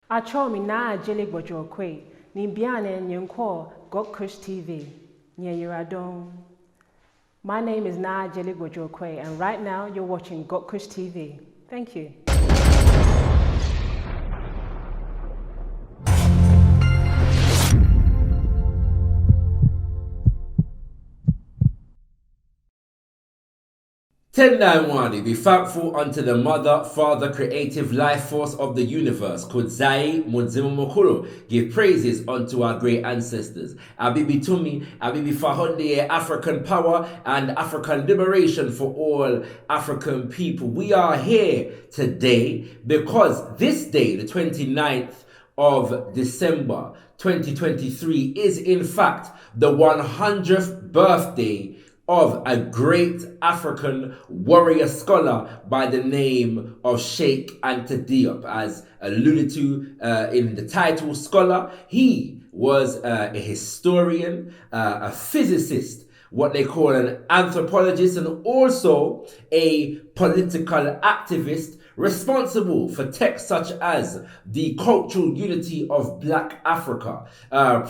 Achomi na ajele gbojo kwe, ni biane nyenko gotkushTV, nye. My name is Na Ajele Gbojo Kwe, and right now you're watching gotkushTV. Thank you. Tendai be thankful unto the Mother, Father, creative life force of the universe. Kudzai Mudzimu Mokuro. Give praises unto our great ancestors. Abibi Tumi, Abibi Fahonde, African power and African liberation for all African people. We are here today because this day, the 29th of December 2023, is in fact the 100th birthday of a great African warrior scholar by the name of Cheikh Anta Diop. As alluded to in the title, scholar, he was a historian, a physicist, what they call an anthropologist, and also a political activist responsible for texts such as the cultural unity of Black Africa,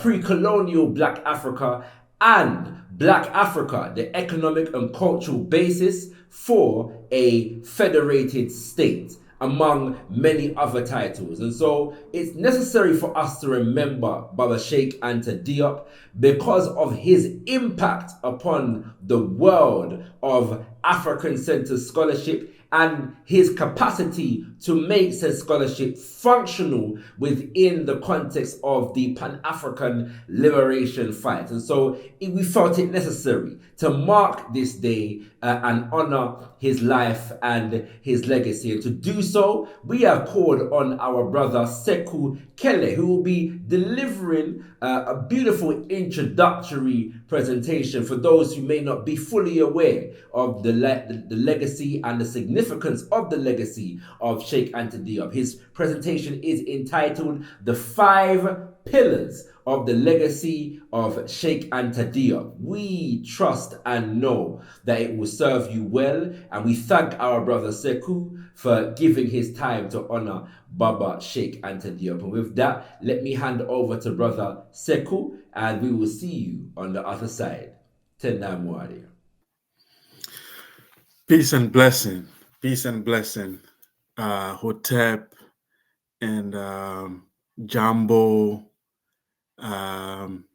pre-colonial Black Africa, and Black Africa, the economic and cultural basis for a federated state, among many other titles. And so it's necessary for us to remember Brother Cheikh Anta Diop because of his impact upon the world of African-centered scholarship and his capacity to make said scholarship functional within the context of the Pan-African liberation fight. And so we felt it necessary to mark this day and honor his life and his legacy. And to do so, we have called on our brother Sekou Kelleh, who will be delivering a beautiful introductory presentation for those who may not be fully aware of the legacy and the significance of the legacy of Cheikh Anta Diop. His presentation is entitled The 5 Pillars of the Legacy of Cheikh Anta Diop. We trust and know that it will serve you well, and we thank our brother Sekou for giving his time to honor Baba Cheikh Anta Diop. And with that, let me hand over to brother Sekou, and we will see you on the other side. Tendai Mwari. Peace and blessing. Peace and blessing. Hotep and Jambo,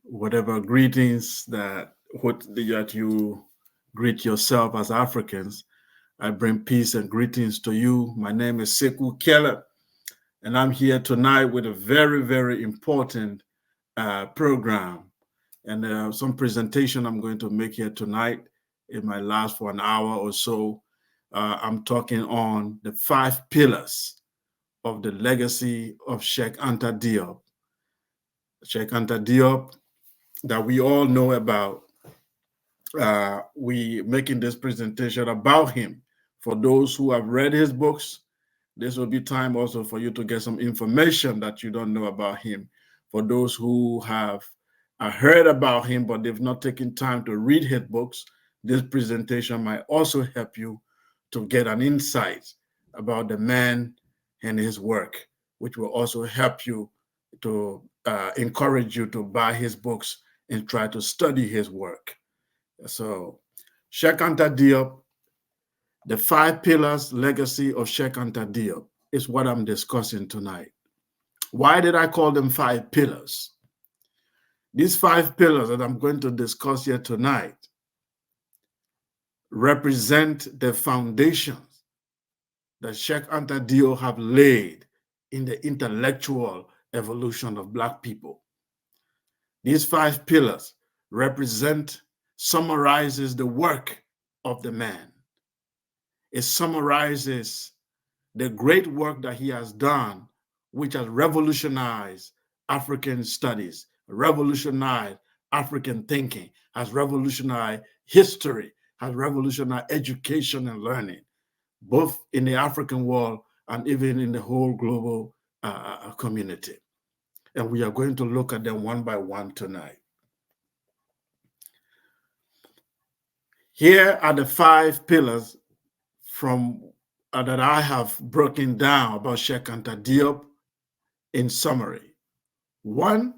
whatever greetings that you greet yourself as Africans. I bring peace and greetings to you. My name is Sekou Kelleh, and I'm here tonight with a very, very important program and some presentation I'm going to make here tonight. It might last for an hour or so. I'm talking on the 5 pillars of the legacy of Cheikh Anta Diop. Cheikh Anta Diop, that we all know about. We making this presentation about him. For those who have read his books, this will be time also for you to get some information that you don't know about him. For those who have heard about him, but they've not taken time to read his books, this presentation might also help you to get an insight about the man and his work, which will also help you to encourage you to buy his books and try to study his work. So, Cheikh Anta Diop, the 5 pillars legacy of Cheikh Anta Diop is what I'm discussing tonight. Why did I call them 5 pillars? These 5 pillars that I'm going to discuss here tonight represent the foundations that Cheikh Anta Diop have laid in the intellectual evolution of Black people. These 5 pillars summarizes the work of the man. It summarizes the great work that he has done, which has revolutionized African studies, revolutionized African thinking, has revolutionized history, has revolutionized education and learning, both in the African world and even in the whole global community. And we are going to look at them one by one tonight. Here are the 5 pillars from that I have broken down about Cheikh Anta Diop in summary. One,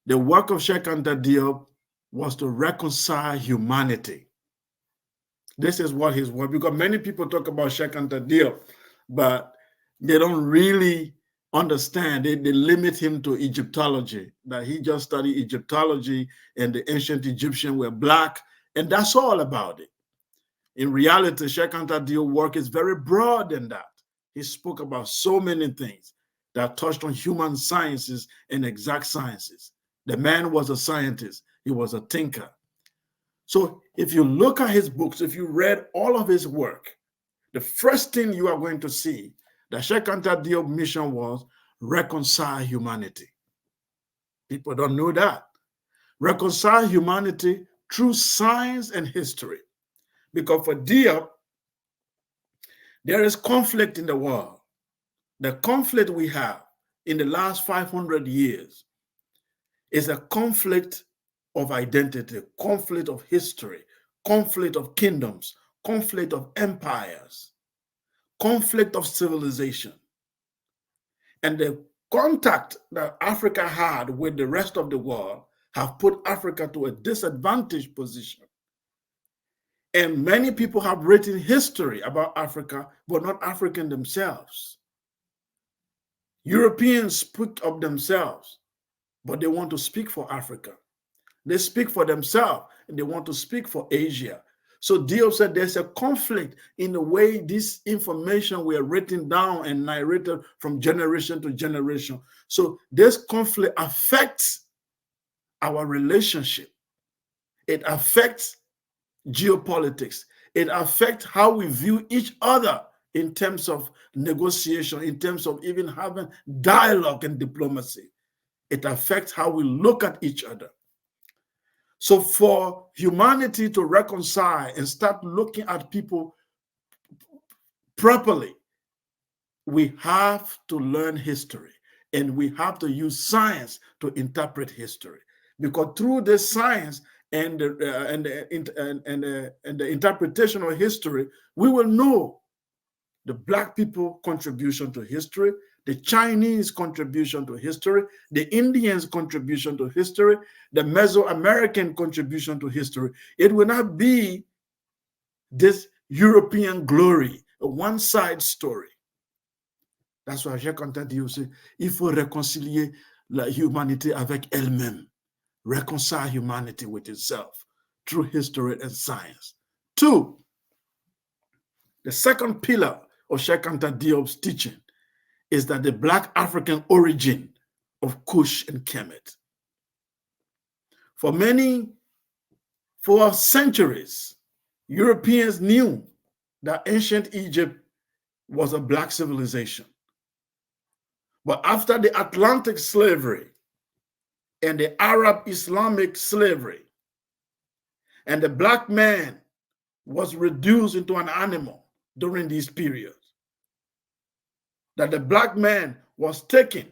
the work of Cheikh Anta Diop was to reconcile humanity. This is what his work, because many people talk about Cheikh Anta Diop, but they don't really understand. They limit him to Egyptology, that he just studied Egyptology and the ancient Egyptians were black, and that's all about it. In reality, Cheikh Anta Diop's work is very broad than that. He spoke about so many things that touched on human sciences and exact sciences. The man was a scientist. He was a thinker. So if you look at his books, if you read all of his work, the first thing you are going to see that Cheikh Anta Diop's mission was reconcile humanity. People don't know that. Reconcile humanity through science and history. Because for Diop, there is conflict in the world. The conflict we have in the last 500 years is a conflict of identity, conflict of history, conflict of kingdoms, conflict of empires, conflict of civilization. And the contact that Africa had with the rest of the world have put Africa to a disadvantaged position. And many people have written history about Africa, but not African themselves. Europeans speak of themselves, but they want to speak for Africa. They speak for themselves, and they want to speak for Asia. So Diop said there's a conflict in the way this information were written down and narrated from generation to generation. So this conflict affects our relationship. It affects geopolitics. It affects how we view each other in terms of negotiation, in terms of even having dialogue and diplomacy. It affects how we look at each other. So for humanity to reconcile and start looking at people properly, we have to learn history, and we have to use science to interpret history. Because through this science and the interpretation of history, we will know the Black people contribution to history, the Chinese contribution to history, the Indians contribution to history, the Mesoamerican contribution to history. It will not be this European glory, a one-side story. That's why Cheikh Anta Diop say, il faut réconcilier la humanité avec elle-même. Reconcile humanity with itself through history and science. Two, the second pillar of Cheikh Anta Diop's teaching is that the Black African origin of Kush and Kemet. For centuries, Europeans knew that ancient Egypt was a Black civilization. But after the Atlantic slavery and the Arab Islamic slavery, and the Black man was reduced into an animal during these periods, that the Black man was taken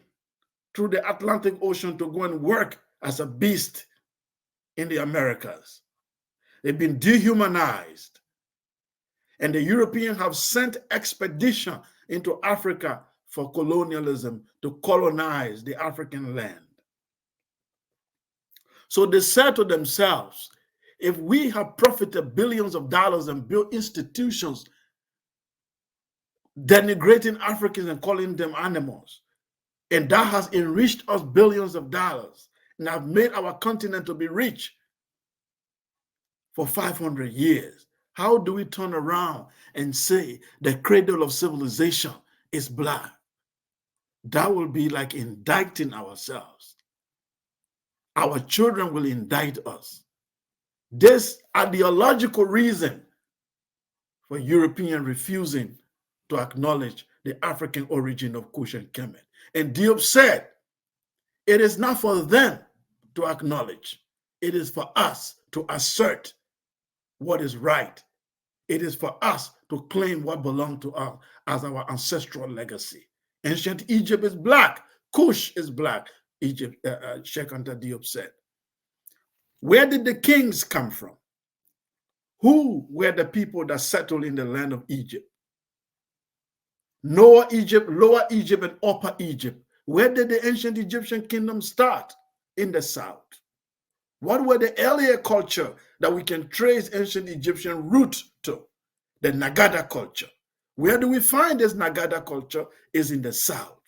through the Atlantic Ocean to go and work as a beast in the Americas. They've been dehumanized. And the Europeans have sent expedition into Africa for colonialism to colonize the African land. So they said to themselves, if we have profited billions of dollars and built institutions denigrating Africans and calling them animals, and that has enriched us billions of dollars and have made our continent to be rich for 500 years, how do we turn around and say the cradle of civilization is Black? That will be like indicting ourselves. Our children will indict us. This ideological reason for Europeans refusing to acknowledge the African origin of Kush and Kemet. And Diop said, it is not for them to acknowledge. It is for us to assert what is right. It is for us to claim what belongs to us as our ancestral legacy. Ancient Egypt is Black. Kush is Black. Cheikh Anta Diop said. Where did the kings come from? Who were the people that settled in the land of Egypt? Lower Egypt, and Upper Egypt Where did the ancient Egyptian kingdom start? In the south. What were the earlier culture that we can trace ancient Egyptian root to? The Nagada culture. Where do we find this Nagada culture? Is in the south.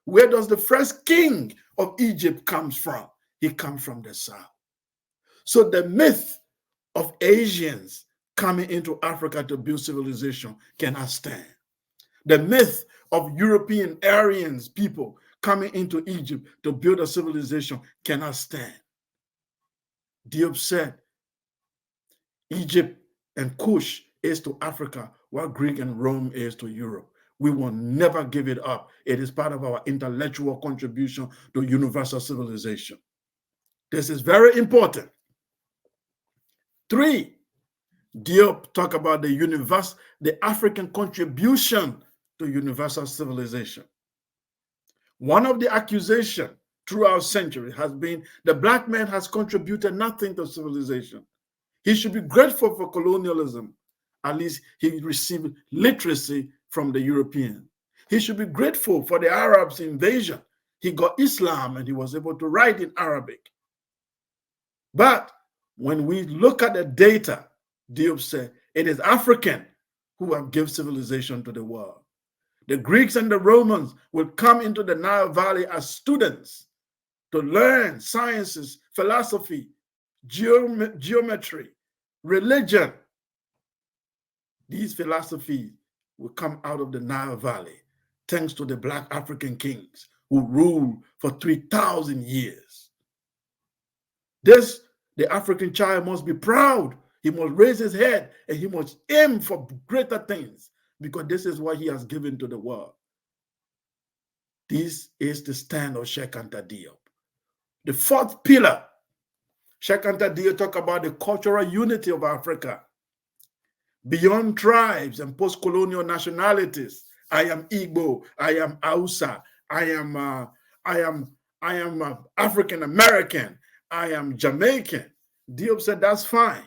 Where does the first king of Egypt comes from? He comes from the south. So the myth of Asians coming into Africa to build civilization cannot stand. The myth of European Aryans people coming into Egypt to build a civilization cannot stand. Diop said, Egypt and Kush is to Africa what Greek and Rome is to Europe. We will never give it up. It is part of our intellectual contribution to universal civilization. This is very important. 3, Diop talk about the African contribution to universal civilization. One of the accusations throughout centuries has been the black man has contributed nothing to civilization. He should be grateful for colonialism. At least he received literacy from the Europeans. He should be grateful for the Arabs' invasion. He got Islam and he was able to write in Arabic. But when we look at the data, Diop said, it is African who have given civilization to the world. The Greeks and the Romans will come into the Nile Valley as students to learn sciences, philosophy, geometry, religion. These philosophies will come out of the Nile Valley thanks to the black African kings who ruled for 3,000 years. The African child must be proud. He must raise his head and he must aim for greater things because this is what he has given to the world. This is the stand of Cheikh Anta Diop. The 4th pillar, Cheikh Anta Diop talk about the cultural unity of Africa. Beyond tribes and post-colonial nationalities, I am Igbo, I am Hausa, I am African American, I am Jamaican. Diop said that's fine.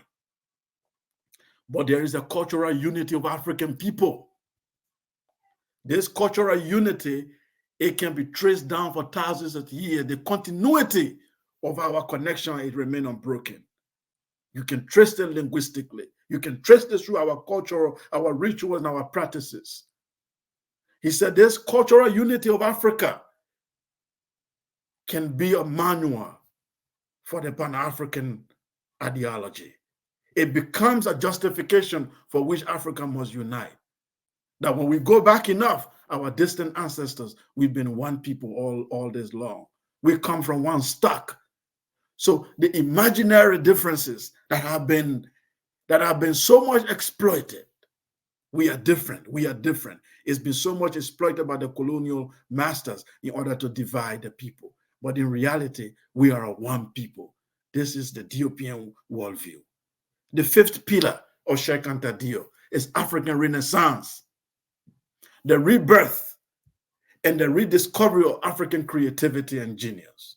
But there is a cultural unity of African people. This cultural unity, it can be traced down for thousands of years. The continuity of our connection, it remains unbroken. You can trace it linguistically. You can trace this through our culture, our rituals, and our practices. He said this cultural unity of Africa can be a manual for the Pan-African ideology. It becomes a justification for which Africa must unite. That when we go back enough, our distant ancestors, we've been one people all this long. We come from one stock. So the imaginary differences that have been so much exploited, we are different. It's been so much exploited by the colonial masters in order to divide the people. But in reality, we are one people. This is the Diopian worldview. The 5th pillar of Cheikh Anta Diop is African Renaissance, the rebirth and the rediscovery of African creativity and genius.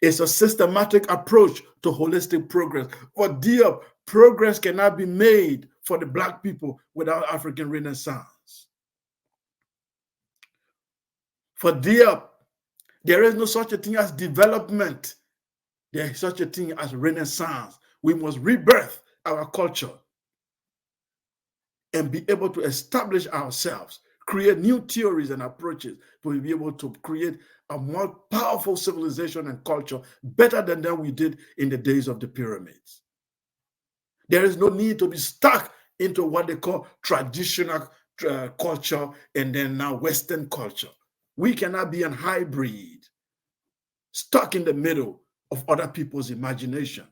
It's a systematic approach to holistic progress. For Diop, progress cannot be made for the black people without African Renaissance. For Diop, there is no such a thing as development. There is such a thing as Renaissance. We must rebirth our culture and be able to establish ourselves, create new theories and approaches to be able to create a more powerful civilization and culture better than that we did in the days of the pyramids. There is no need to be stuck into what they call traditional culture and then now Western culture. We cannot be a hybrid, stuck in the middle of other people's imagination.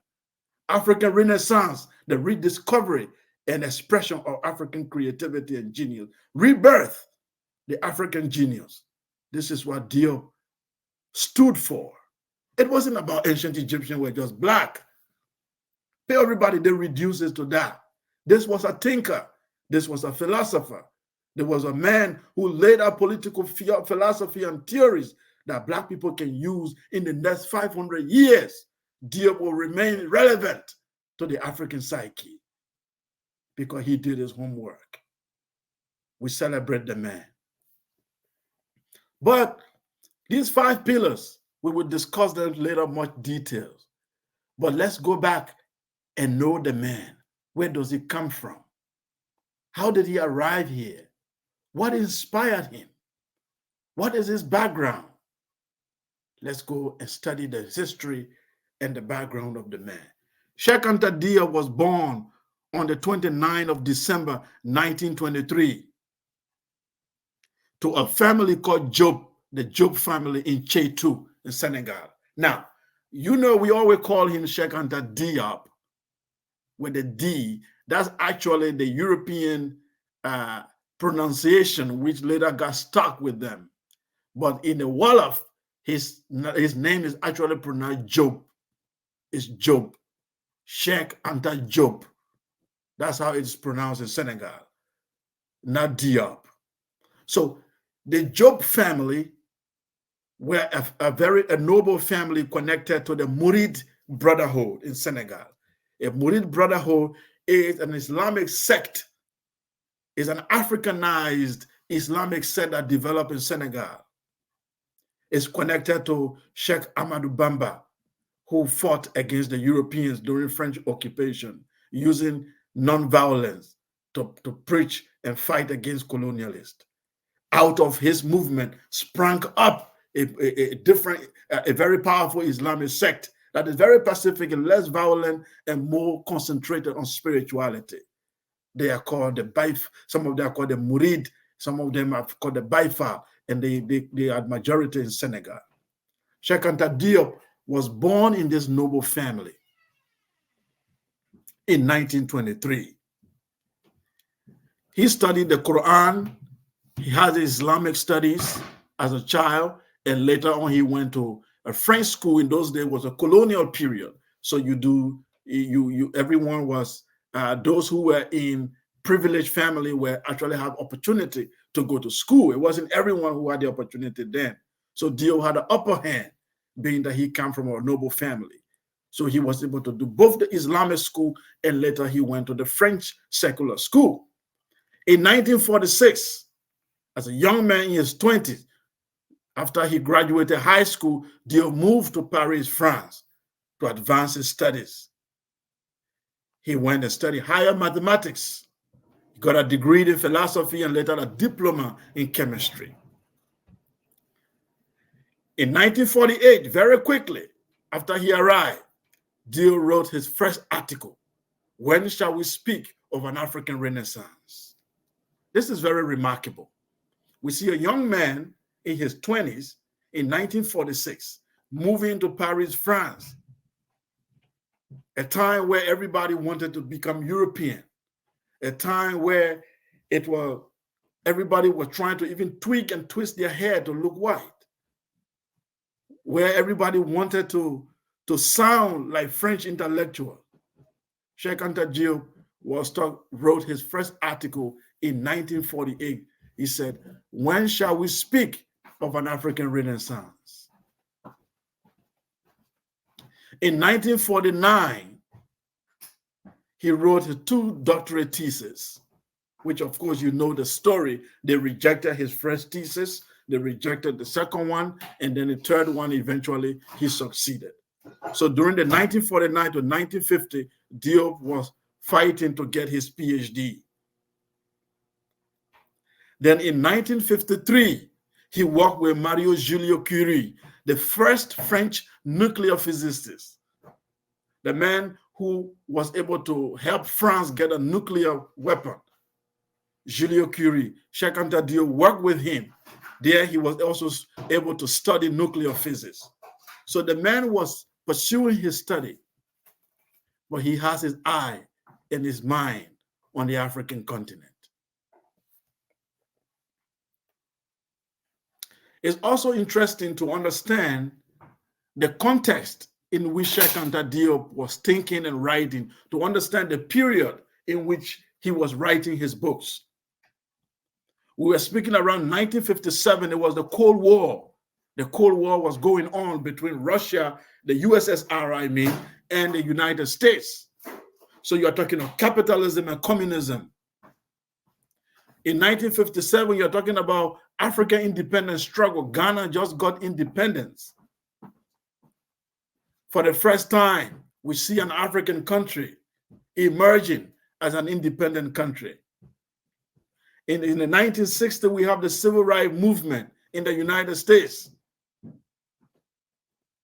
African Renaissance, the rediscovery and expression of African creativity and genius. Rebirth, the African genius. This is what Diop stood for. It wasn't about ancient Egyptians were just black. Everybody, they reduce it to that. This was a thinker. This was a philosopher. There was a man who laid out political philosophy and theories that black people can use in the next 500 years. Diop will remain relevant to the African psyche because he did his homework. We celebrate the man. But These 5 pillars, we will discuss them later, much details. But let's go back and know the man. Where does he come from? How did he arrive here? What inspired him? What is his background? Let's go and study the history and the background of the man. Cheikh Anta Diop was born on the 29th of December, 1923, to a family called Diop, the Diop family in Cheikh in Senegal. Now, you know, we always call him Cheikh Anta Diop with a D. That's actually the European pronunciation, which later got stuck with them. But in the Wolof, his name is actually pronounced Diop. It's Diop. Cheikh Anta Diop. That's how it's pronounced in Senegal, not Diop. So the Diop family were a noble family connected to the Murid Brotherhood in Senegal. A Murid Brotherhood is an Islamic sect, is an Africanized Islamic sect that developed in Senegal. It's connected to Sheikh Ahmadou Bamba, who fought against the Europeans during French occupation, using non-violence to preach and fight against colonialists. Out of his movement sprang up a very powerful Islamic sect that is very pacific and less violent and more concentrated on spirituality. They are called the Baif, some of them are called the Murid, some of them are called the Baifa, and they are majority in Senegal. Cheikh Anta Diop was born in this noble family in 1923. He studied the Quran. He had Islamic studies as a child, and later on he went to a French school. In those days was a colonial period. So everyone was, those who were in privileged family were actually have opportunity to go to school. It wasn't everyone who had the opportunity then. So Diop had the upper hand, being that he came from a noble family. So he was able to do both the Islamic school and later he went to the French secular school. In 1946, as a young man in his 20s, after he graduated high school, Diop moved to Paris, France, to advance his studies. He went and studied higher mathematics. He got a degree in philosophy and later a diploma in chemistry. In 1948, very quickly after he arrived, Diop wrote his first article, "When Shall We Speak of an African Renaissance?" This is very remarkable. We see a young man in his 20s in 1946 moving to Paris, France, a time where everybody wanted to become European, a time where everybody was trying to even tweak and twist their hair to look white, where everybody wanted to sound like French intellectuals. Cheikh Anta Diop wrote his first article in 1948. He said, "When shall we speak of an African Renaissance?" In 1949, he wrote his 2 doctorate theses, which of course you know the story. They rejected his first thesis, they rejected the second one, and then the third one, eventually he succeeded. So during the 1949 to 1950, Diop was fighting to get his PhD. Then in 1953, he worked with Mario Julio Curie, the first French nuclear physicist, the man who was able to help France get a nuclear weapon. Julio Curie, Cheikh Anta Diop worked with him. There he was also able to study nuclear physics. So the man was pursuing his study, but he has his eye and his mind on the African continent. It's also interesting to understand the context in which Cheikh Anta Diop was thinking and writing, to understand the period in which he was writing his books. We were speaking around 1957. It was the Cold War. The Cold War was going on between Russia, the USSR, and the United States. So you're talking of capitalism and communism. In 1957, you're talking about African independence struggle, Ghana just got independence. For the first time, we see an African country emerging as an independent country. In the 1960s, we have the civil rights movement in the United States.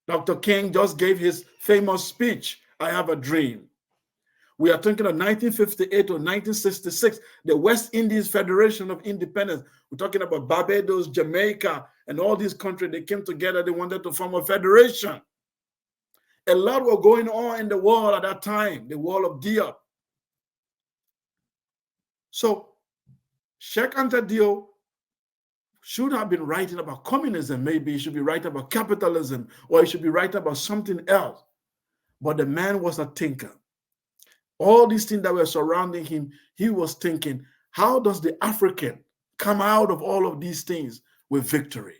Dr. King just gave his famous speech, I Have a Dream. We are thinking of 1958 or 1966, the West Indies Federation of Independence. We're talking about Barbados, Jamaica, and all these countries. They came together. They wanted to form a federation. A lot was going on in the world at that time, the War of Diop. So Cheikh Anta Diop should have been writing about communism. Maybe he should be writing about capitalism, or he should be writing about something else. But the man was a thinker. All these things that were surrounding him, he was thinking, how does the African come out of all of these things with victory?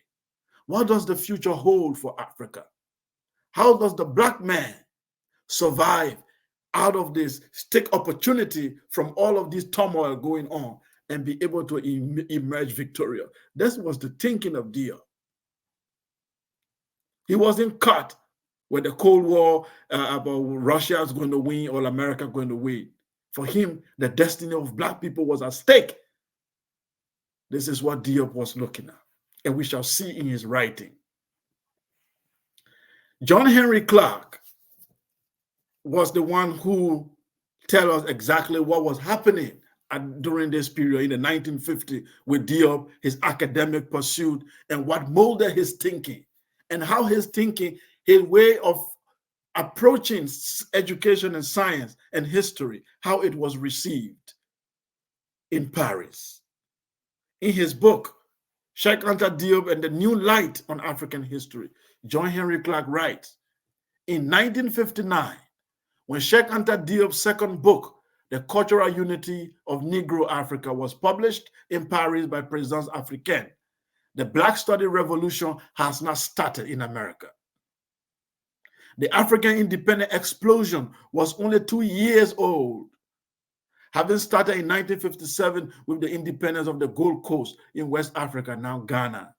What does the future hold for Africa? How does the Black man survive out of this, take opportunity from all of this turmoil going on and be able to emerge victorious? This was the thinking of Diop. He wasn't caught with the Cold War about Russia is going to win or America going to win. For him, the destiny of Black people was at stake. This is what Diop was looking at, and we shall see in his writing. John Henry Clark was the one who tell us exactly what was happening during this period in the 1950s with Diop, his academic pursuit, and what molded his thinking, and how his thinking, his way of approaching education and science and history, how it was received in Paris. In his book, Cheikh Anta Diop and the New Light on African History, John Henry Clark writes, in 1959, when Cheikh Anta Diop's second book, The Cultural Unity of Negro Africa, was published in Paris by Présence Africaine, the Black Study Revolution has not started in America. The African independent explosion was only 2 years old, having started in 1957 with the independence of the Gold Coast in West Africa, now Ghana.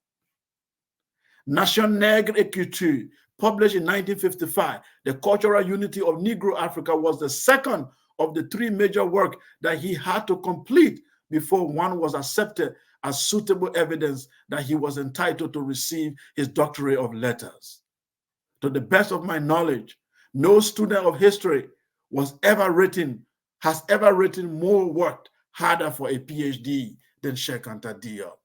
Nation Nègre et Culture, published in 1955, The Cultural Unity of Negro Africa, was the second of the 3 major works that he had to complete before one was accepted as suitable evidence that he was entitled to receive his doctorate of letters. To the best of my knowledge, no student of history has ever written more work harder for a PhD than Cheikh Anta Diop.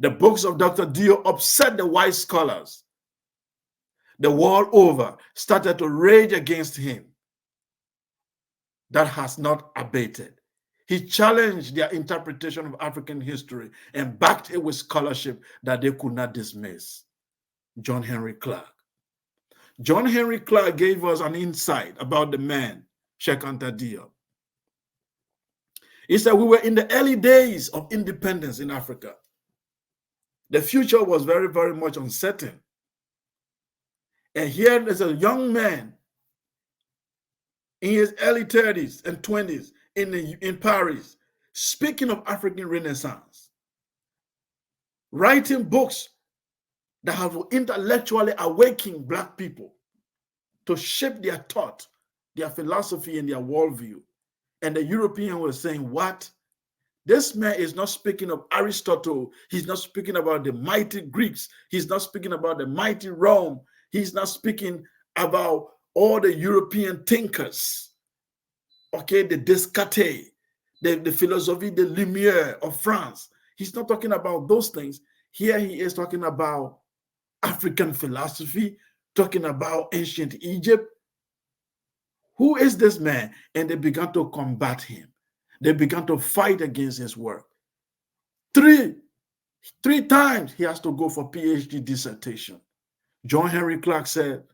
The books of Dr. Diop upset the white scholars. The world over started to rage against him. That has not abated. He challenged their interpretation of African history and backed it with scholarship that they could not dismiss. John Henry Clark. John Henry Clark gave us an insight about the man, Cheikh Anta Diop. He said, we were in the early days of independence in Africa. The future was very, very much uncertain. And here there's a young man in his early 30s and 20s in Paris, speaking of African Renaissance, writing books that have intellectually awakened Black people to shape their thought, their philosophy, and their worldview. And the European was saying, what? This man is not speaking of Aristotle. He's not speaking about the mighty Greeks. He's not speaking about the mighty Rome. He's not speaking about all the European thinkers. Okay, the Descartes, the philosophie de Lumière of France. He's not talking about those things. Here he is talking about African philosophy, talking about ancient Egypt. Who is this man? And they began to combat him. They began to fight against his work. Three times he has to go for PhD dissertation. John Henry Clark said,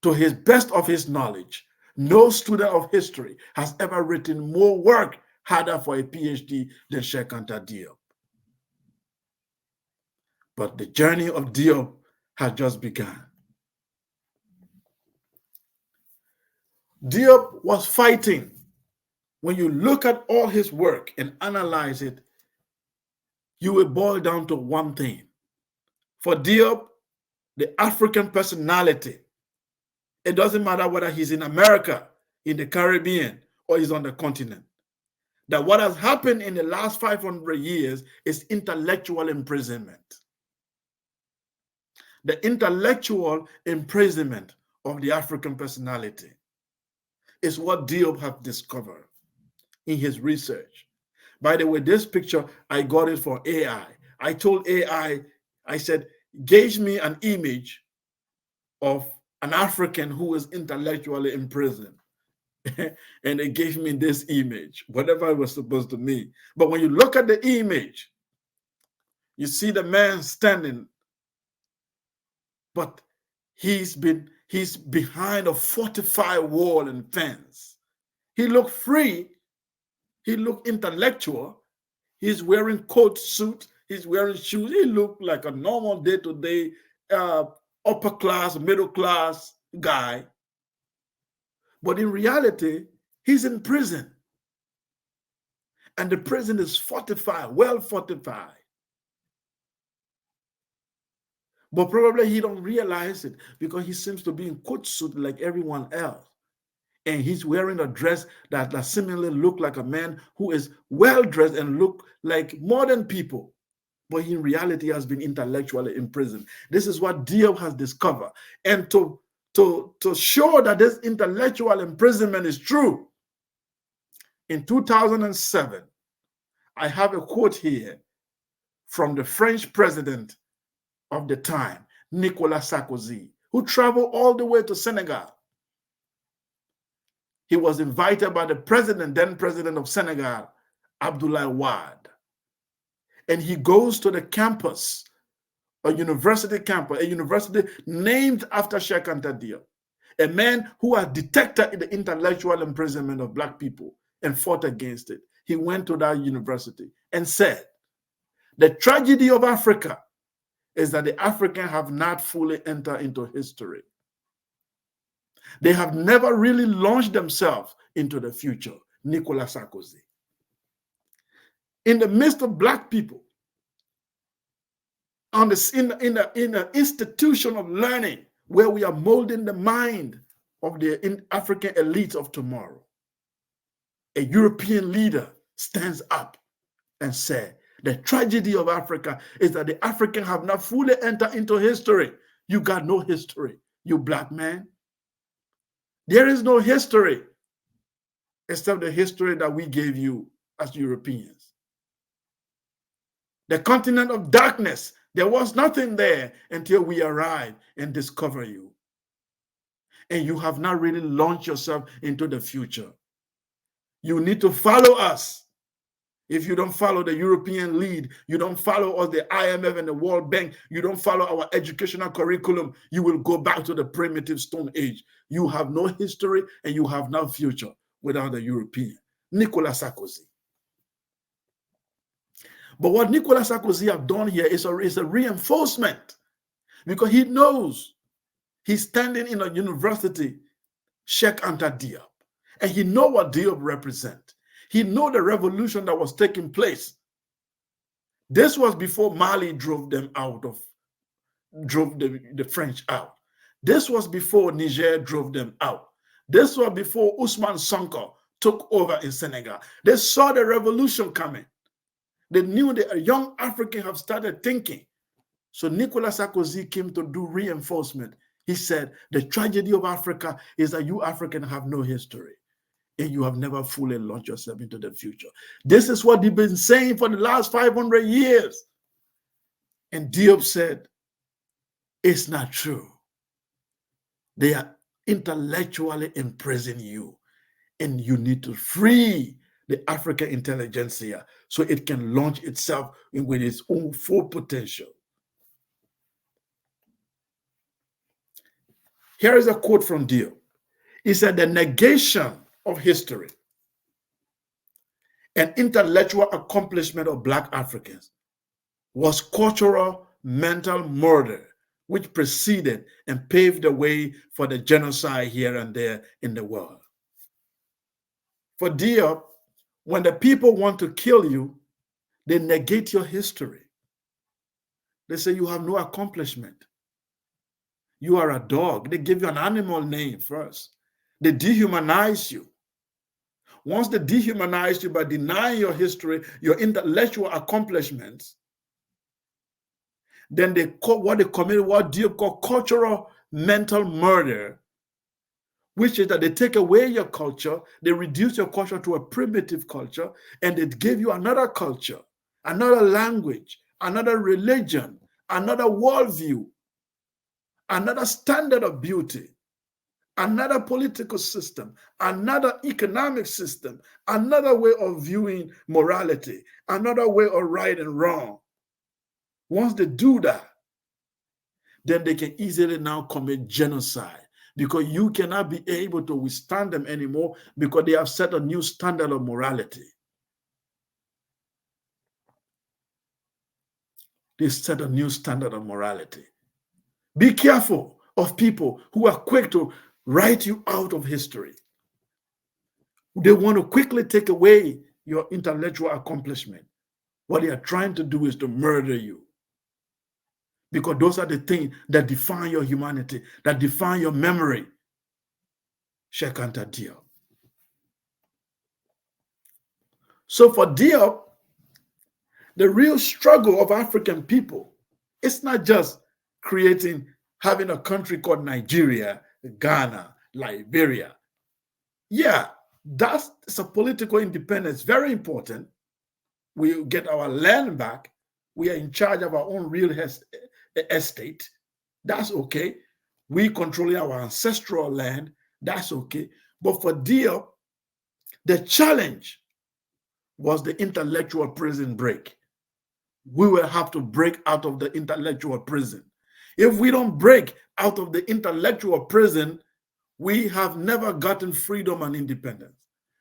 to his best of his knowledge, no student of history has ever written more work harder for a PhD than Cheikh Anta Diop. But the journey of Diop has just begun. Diop was fighting. When you look at all his work and analyze it, you will boil down to one thing. For Diop, the African personality, it doesn't matter whether he's in America, in the Caribbean, or he's on the continent, that what has happened in the last 500 years is intellectual imprisonment. The intellectual imprisonment of the African personality is what Diop has discovered in his research. By the way, this picture, I got it for AI. I told AI, I said, gauge me an image of an African who is intellectually imprisoned. And it gave me this image, whatever it was supposed to mean. But when you look at the image, you see the man standing, but he's behind a fortified wall and fence. He looked free. He looked intellectual. He's wearing coat suit. He's wearing shoes. He looked like a normal day-to-day upper class, middle class guy. But in reality, he's in prison. And the prison is fortified, well fortified. But probably he don't realize it because he seems to be in coat suit like everyone else. And he's wearing a dress that seemingly look like a man who is well-dressed and look like modern people. But in reality has been intellectually imprisoned. This is what Diop has discovered. And to show that this intellectual imprisonment is true, in 2007, I have a quote here from the French president of the time, Nicolas Sarkozy, who traveled all the way to Senegal. He was invited by the then president of Senegal, Abdoulaye Wade. And he goes to the campus, a university campus, a university named after Cheikh Anta Diop, a man who had detected the intellectual imprisonment of Black people and fought against it. He went to that university and said, the tragedy of Africa is that the Africans have not fully entered into history. They have never really launched themselves into the future. Nicolas Sarkozy. In the midst of Black people, in the institution of learning, where we are molding the mind of the African elites of tomorrow, a European leader stands up and says, the tragedy of Africa is that the Africans have not fully entered into history. You got no history, you Black man. There is no history except the history that we gave you as Europeans. The continent of darkness, there was nothing there until we arrived and discover you. And you have not really launched yourself into the future. You need to follow us. If you don't follow the European lead, you don't follow us, the IMF and the World Bank, you don't follow our educational curriculum, you will go back to the primitive Stone Age. You have no history and you have no future without the European. Nicolas Sarkozy. But what Nicolas Sarkozy have done here is a reinforcement, because he knows he's standing in a university, Cheikh Anta Diop, and he knows what Diop represents. He knows the revolution that was taking place. This was before Mali drove the French out. This was before Niger drove them out. This was before Ousmane Sonko took over in Senegal. They saw the revolution coming. They knew that a young African have started thinking. So Nicolas Sarkozy came to do reinforcement. He said, the tragedy of Africa is that you Africans have no history and you have never fully launched yourself into the future. This is what they've been saying for the last 500 years. And Diop said, it's not true. They are intellectually imprisoning you, and you need to free the African intelligentsia so it can launch itself with its own full potential. Here is a quote from Diop. He said, the negation of history and intellectual accomplishment of Black Africans was cultural mental murder, which preceded and paved the way for the genocide here and there in the world. For Diop, when the people want to kill you, They negate your history. They say you have no accomplishment. You are a dog. They give you an animal name first. They dehumanize you. Once they dehumanize you by denying your history, your intellectual accomplishments, then they call what Diop call cultural mental murder, which is that they take away your culture, they reduce your culture to a primitive culture, and they give you another culture, another language, another religion, another worldview, another standard of beauty, another political system, another economic system, another way of viewing morality, another way of right and wrong. Once they do that, then they can easily now commit genocide, because you cannot be able to withstand them anymore, because they have set a new standard of morality. They set a new standard of morality. Be careful of people who are quick to write you out of history. They want to quickly take away your intellectual accomplishment. What they are trying to do is to murder you, because those are the things that define your humanity, that define your memory. Cheikh Anta Diop. So for Diop, the real struggle of African people, it's not just having a country called Nigeria, Ghana, Liberia. Yeah, that's a political independence, very important. We get our land back. We are in charge of our own real estate. That's okay. We controlling our ancestral land. That's okay. But for Diop, the challenge was the intellectual prison break. We will have to break out of the intellectual prison. If we don't break out of the intellectual prison, we have never gotten freedom and independence.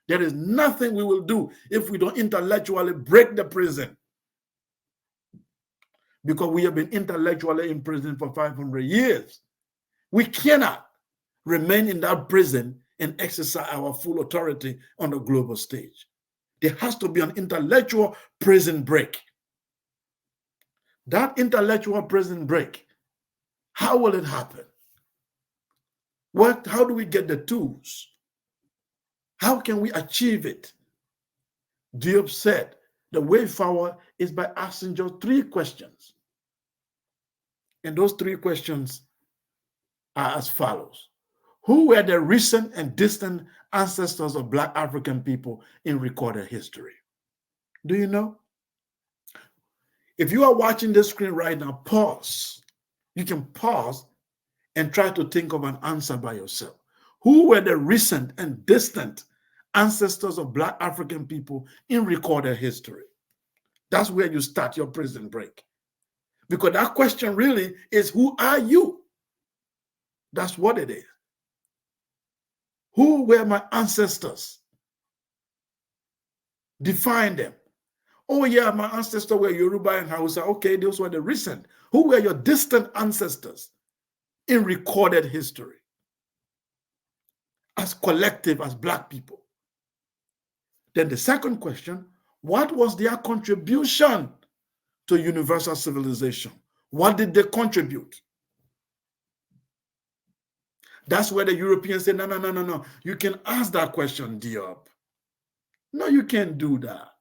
There is nothing we will do if we don't intellectually break the prison, because we have been intellectually in prison for 500 years. We cannot remain in that prison and exercise our full authority on the global stage. There has to be an intellectual prison break. That intellectual prison break, how will it happen? How do we get the tools? How can we achieve it? Diop said the way forward is by asking just 3 questions. And those 3 questions are as follows. Who were the recent and distant ancestors of Black African people in recorded history? Do you know? If you are watching this screen right now, pause. You can pause and try to think of an answer by yourself. Who were the recent and distant ancestors of Black African people in recorded history? That's where you start your prison break. Because that question really is, who are you? That's what it is. Who were my ancestors? Define them. Oh yeah, my ancestors were Yoruba and Hausa. Okay, those were the recent. Who were your distant ancestors in recorded history? As collective, as Black people. Then the second question, what was their contribution to universal civilization? What did they contribute? That's where the Europeans say, no. You can ask that question, Diop. No, you can't do that.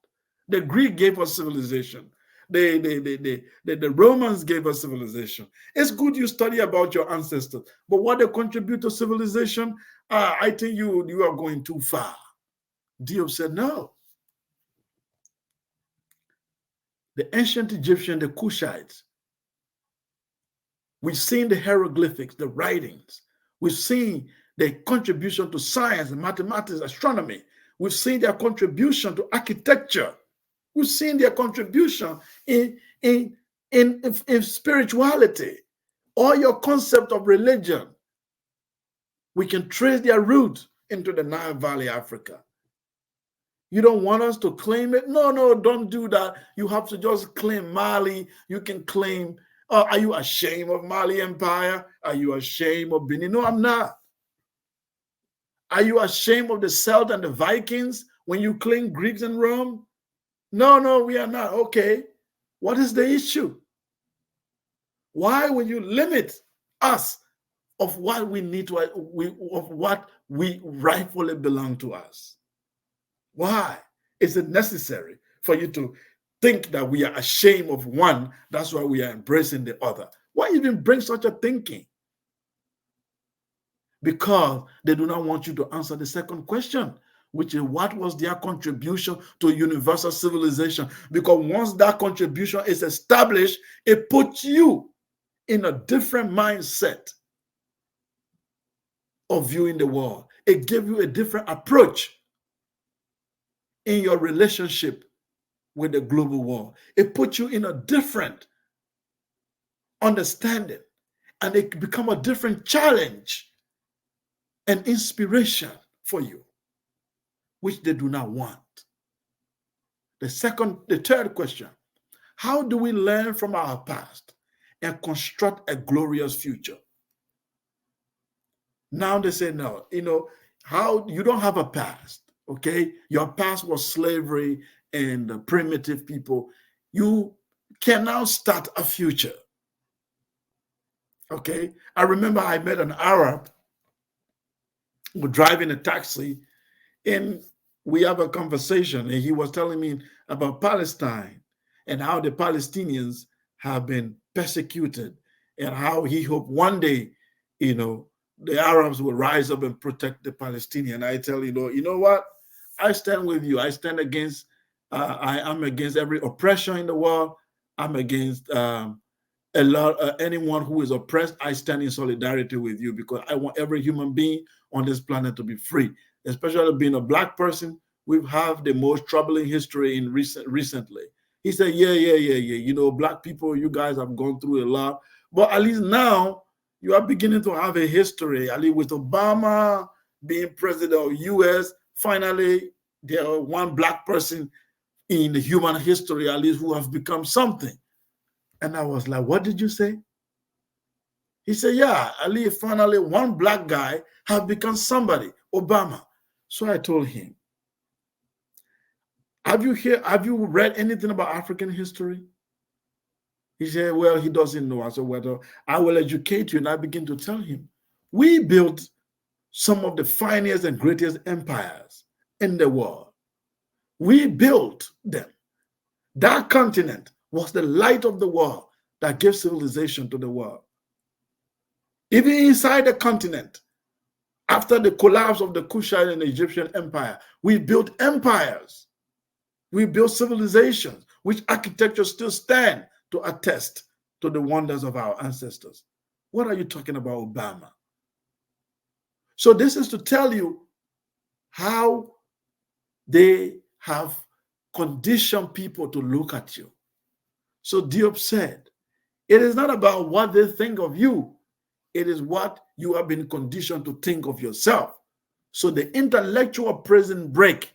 The Greek gave us civilization. The Romans gave us civilization. It's good you study about your ancestors, but what they contribute to civilization, I think you are going too far. Diop said, no. The ancient Egyptian, the Kushites, we've seen the hieroglyphics, the writings. We've seen their contribution to science and mathematics, astronomy. We've seen their contribution to architecture. We've seen their contribution in spirituality, all your concept of religion. We can trace their roots into the Nile Valley, Africa. You don't want us to claim it? No, don't do that. You have to just claim Mali. You can claim, are you ashamed of Mali Empire? Are you ashamed of Benin? No, I'm not. Are you ashamed of the Celts and the Vikings when you claim Greeks and Rome? No, we are not. Okay, what is the issue? Why will you limit us of what we need to, of what we rightfully belong to us? Why is it necessary for you to think that we are ashamed of one? That's why we are embracing the other. Why even bring such a thinking? Because they do not want you to answer the second question, which is what was their contribution to universal civilization? Because once that contribution is established, it puts you in a different mindset of viewing the world. It gives you a different approach in your relationship with the global world. It puts you in a different understanding, and it becomes a different challenge and inspiration for you, which they do not want. The third question, how do we learn from our past and construct a glorious future? Now they say, no, how you don't have a past, okay? Your past was slavery and primitive people. You can now start a future, okay? I remember I met an Arab driving a taxi, and we have a conversation, and he was telling me about Palestine and how the Palestinians have been persecuted, and how he hoped one day, the Arabs will rise up and protect the Palestinian. I tell you know what? I stand with you. I stand against, I am against every oppression in the world. I'm against anyone who is oppressed. I stand in solidarity with you, because I want every human being on this planet to be free. Especially being a Black person, we've had the most troubling history in recently. He said, yeah. Black people, you guys have gone through a lot, but at least now you are beginning to have a history. At least with Obama being president of US, finally there are one Black person in the human history, at least, who have become something. And I was like, what did you say? He said, yeah, at least finally one Black guy have become somebody, Obama. So I told him, have you read anything about African history? He said, well, he doesn't know. I said, well, I will educate you. And I begin to tell him, we built some of the finest and greatest empires in the world. We built them. That continent was the light of the world that gave civilization to the world. Even inside the continent, after the collapse of the Kushite and Egyptian empire, we built empires. We built civilizations, which architecture still stand to attest to the wonders of our ancestors. What are you talking about, Obama? So this is to tell you how they have conditioned people to look at you. So Diop said, it is not about what they think of you. It is what you have been conditioned to think of yourself. So the intellectual prison break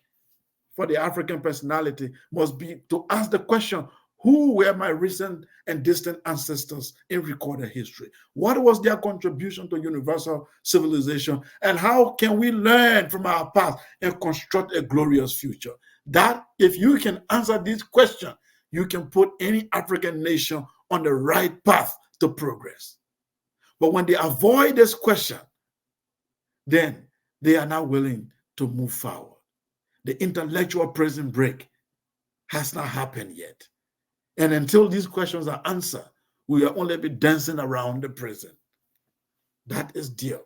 for the African personality must be to ask the question, who were my recent and distant ancestors in recorded history? What was their contribution to universal civilization? And how can we learn from our past and construct a glorious future? That, if you can answer this question, you can put any African nation on the right path to progress. But when they avoid this question, then they are not willing to move forward. The intellectual prison break has not happened yet. And until these questions are answered, we will only be dancing around the prison. That is Diop.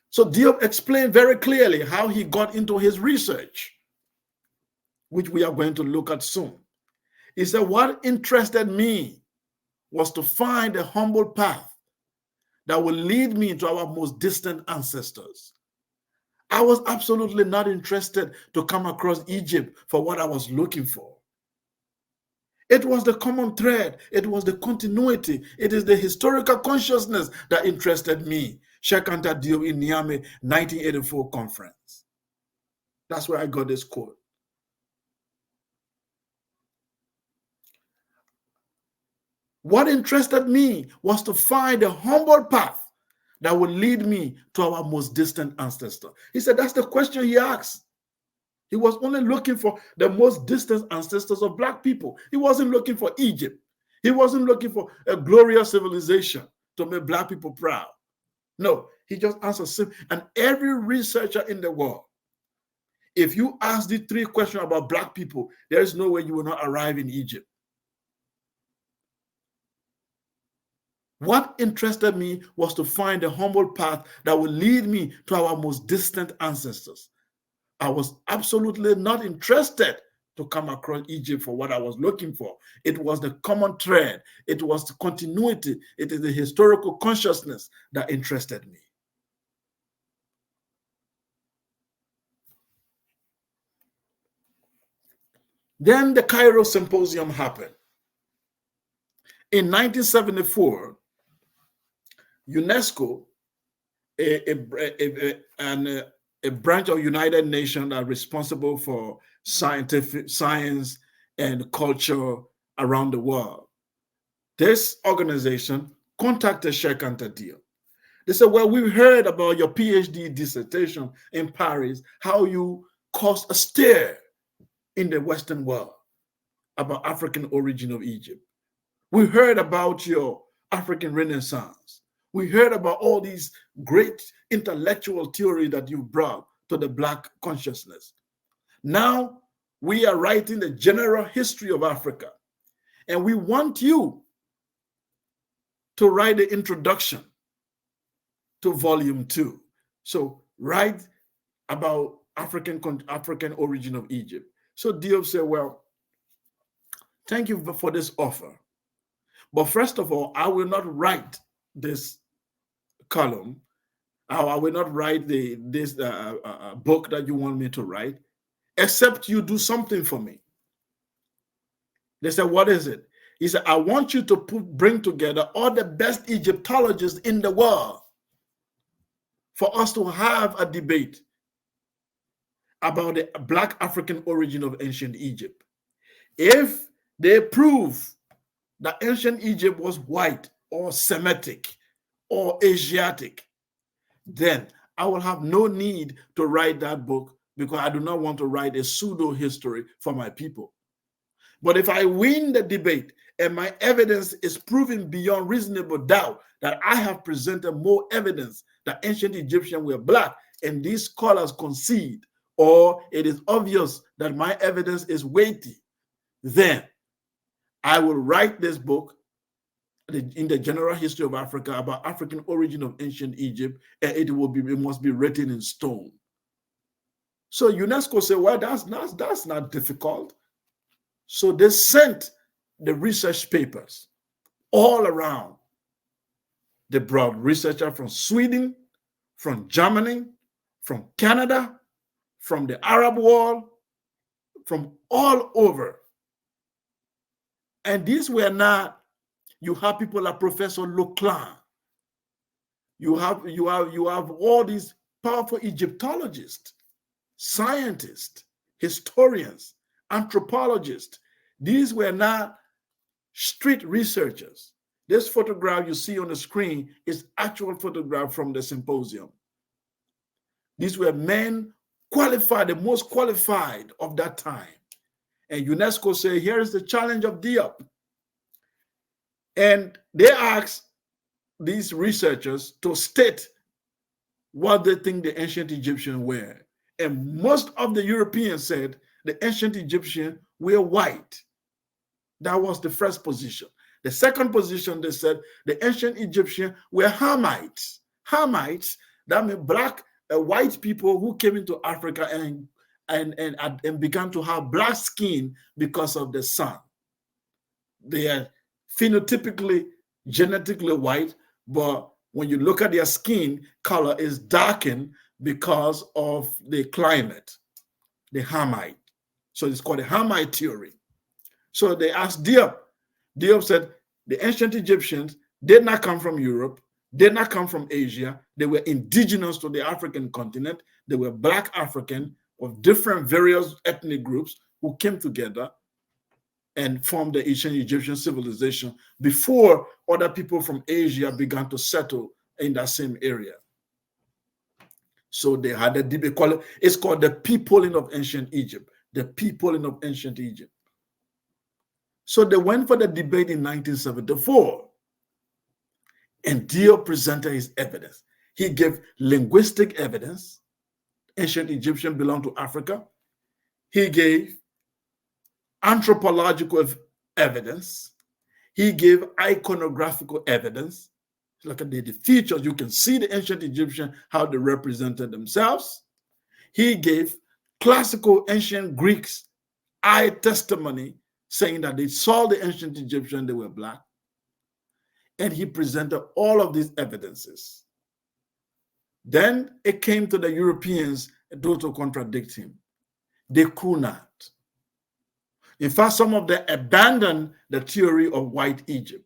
So Diop explained very clearly how he got into his research, which we are going to look at soon. He said, what interested me was to find a humble path that will lead me to our most distant ancestors. I was absolutely not interested to come across Egypt for what I was looking for. It was the common thread. It was the continuity. It is the historical consciousness that interested me. Cheikh Anta Diop in Niamey, 1984 conference. That's where I got this quote. What interested me was to find a humble path that would lead me to our most distant ancestor. He said, that's the question he asked. He was only looking for the most distant ancestors of black people. He wasn't looking for Egypt. He wasn't looking for a glorious civilization to make black people proud. No, he just answered. And every researcher in the world, if you ask the 3 questions about black people, there is no way you will not arrive in Egypt. What interested me was to find a humble path that would lead me to our most distant ancestors. I was absolutely not interested to come across Egypt for what I was looking for. It was the common thread. It was the continuity. It is the historical consciousness that interested me. Then the Cairo Symposium happened. In 1974, UNESCO, a branch of United Nations that are responsible for science and culture around the world. This organization contacted Cheikh Anta Diop. They said, well, we heard about your PhD dissertation in Paris, how you caused a stir in the Western world about African origin of Egypt. We heard about your African Renaissance. We heard about all these great intellectual theory that you brought to the Black consciousness. Now we are writing the general history of Africa, and we want you to write the introduction to volume 2. So write about African origin of Egypt. So Diop said, well, thank you for this offer. But first of all, I will not write this column. I will not write this book that you want me to write, except you do something for me. They said, what is it? He said, I want you to bring together all the best Egyptologists in the world for us to have a debate about the Black African origin of ancient Egypt. If they prove that ancient Egypt was white or Semitic or Asiatic, then I will have no need to write that book, because I do not want to write a pseudo history for my people. But if I win the debate and my evidence is proven beyond reasonable doubt that I have presented more evidence that ancient Egyptians were Black, and these scholars concede, or it is obvious that my evidence is weighty, then I will write this book in the general history of Africa about African origin of ancient Egypt, and it must be written in stone. So UNESCO said, well, that's not difficult. So they sent the research papers all around. They brought researchers from Sweden, from Germany, from Canada, from the Arab world, from all over. And these were not, you have people like Professor Leclerc. You have all these powerful Egyptologists, scientists, historians, anthropologists. These were not street researchers. This photograph you see on the screen is actual photograph from the symposium. These were men qualified, the most qualified of that time. And UNESCO said, here is the challenge of Diop. And they asked these researchers to state what they think the ancient Egyptians were. And most of the Europeans said the ancient Egyptians were white. That was the first position. The second position, they said the ancient Egyptians were Hamites. Hamites, that means Black, white people who came into Africa and began to have black skin because of the sun. They are phenotypically, genetically white, but when you look at their skin color is darkened because of the climate, the Hamite. So it's called the Hamite theory. So they asked Diop. Diop said the ancient Egyptians did not come from Europe, did not come from Asia. They were indigenous to the African continent. They were Black African of different various ethnic groups who came together and formed the ancient Egyptian civilization before other people from Asia began to settle in that same area. So they had a debate. It's called the peopling of ancient Egypt. The peopling of ancient Egypt. So they went for the debate in 1974. And Diop presented his evidence. He gave linguistic evidence. Ancient Egyptian belonged to Africa. He gave anthropological evidence. He gave iconographical evidence. Look at the features. You can see the ancient Egyptian, how they represented themselves. He gave classical ancient Greeks eye testimony saying that they saw the ancient Egyptian, they were black. And he presented all of these evidences. Then it came to the Europeans, those to contradict him. They could not. In fact, some of them abandoned the theory of white Egypt.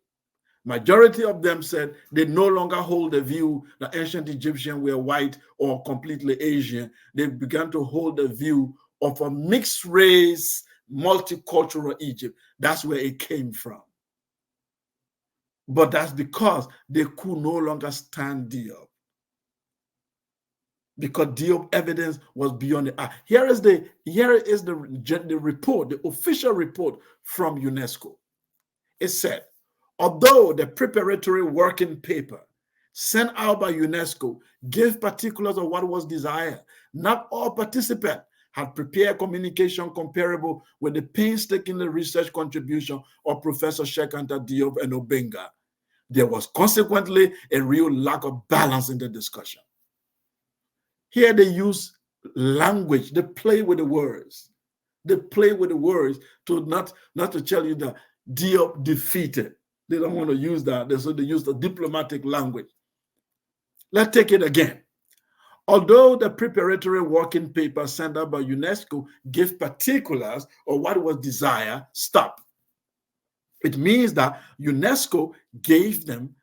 Majority of them said they no longer hold the view that ancient Egyptians were white or completely Asian. They began to hold the view of a mixed race, multicultural Egypt. That's where it came from. But that's because they could no longer stand Diop. Because Diop evidence was beyond the art. Here is the report, the official report from UNESCO. It said, although the preparatory working paper sent out by UNESCO gave particulars of what was desired, not all participants had prepared communication comparable with the painstaking research contribution of Professor Cheikh Anta Diop and Obenga. There was consequently a real lack of balance in the discussion. Here they use language, they play with the words. They play with the words to not to tell you that Diop defeated. They don't want to use that, so they use the diplomatic language. Let's take it again. Although the preparatory working paper sent out by UNESCO gave particulars of what was desired, stop. It means that UNESCO gave them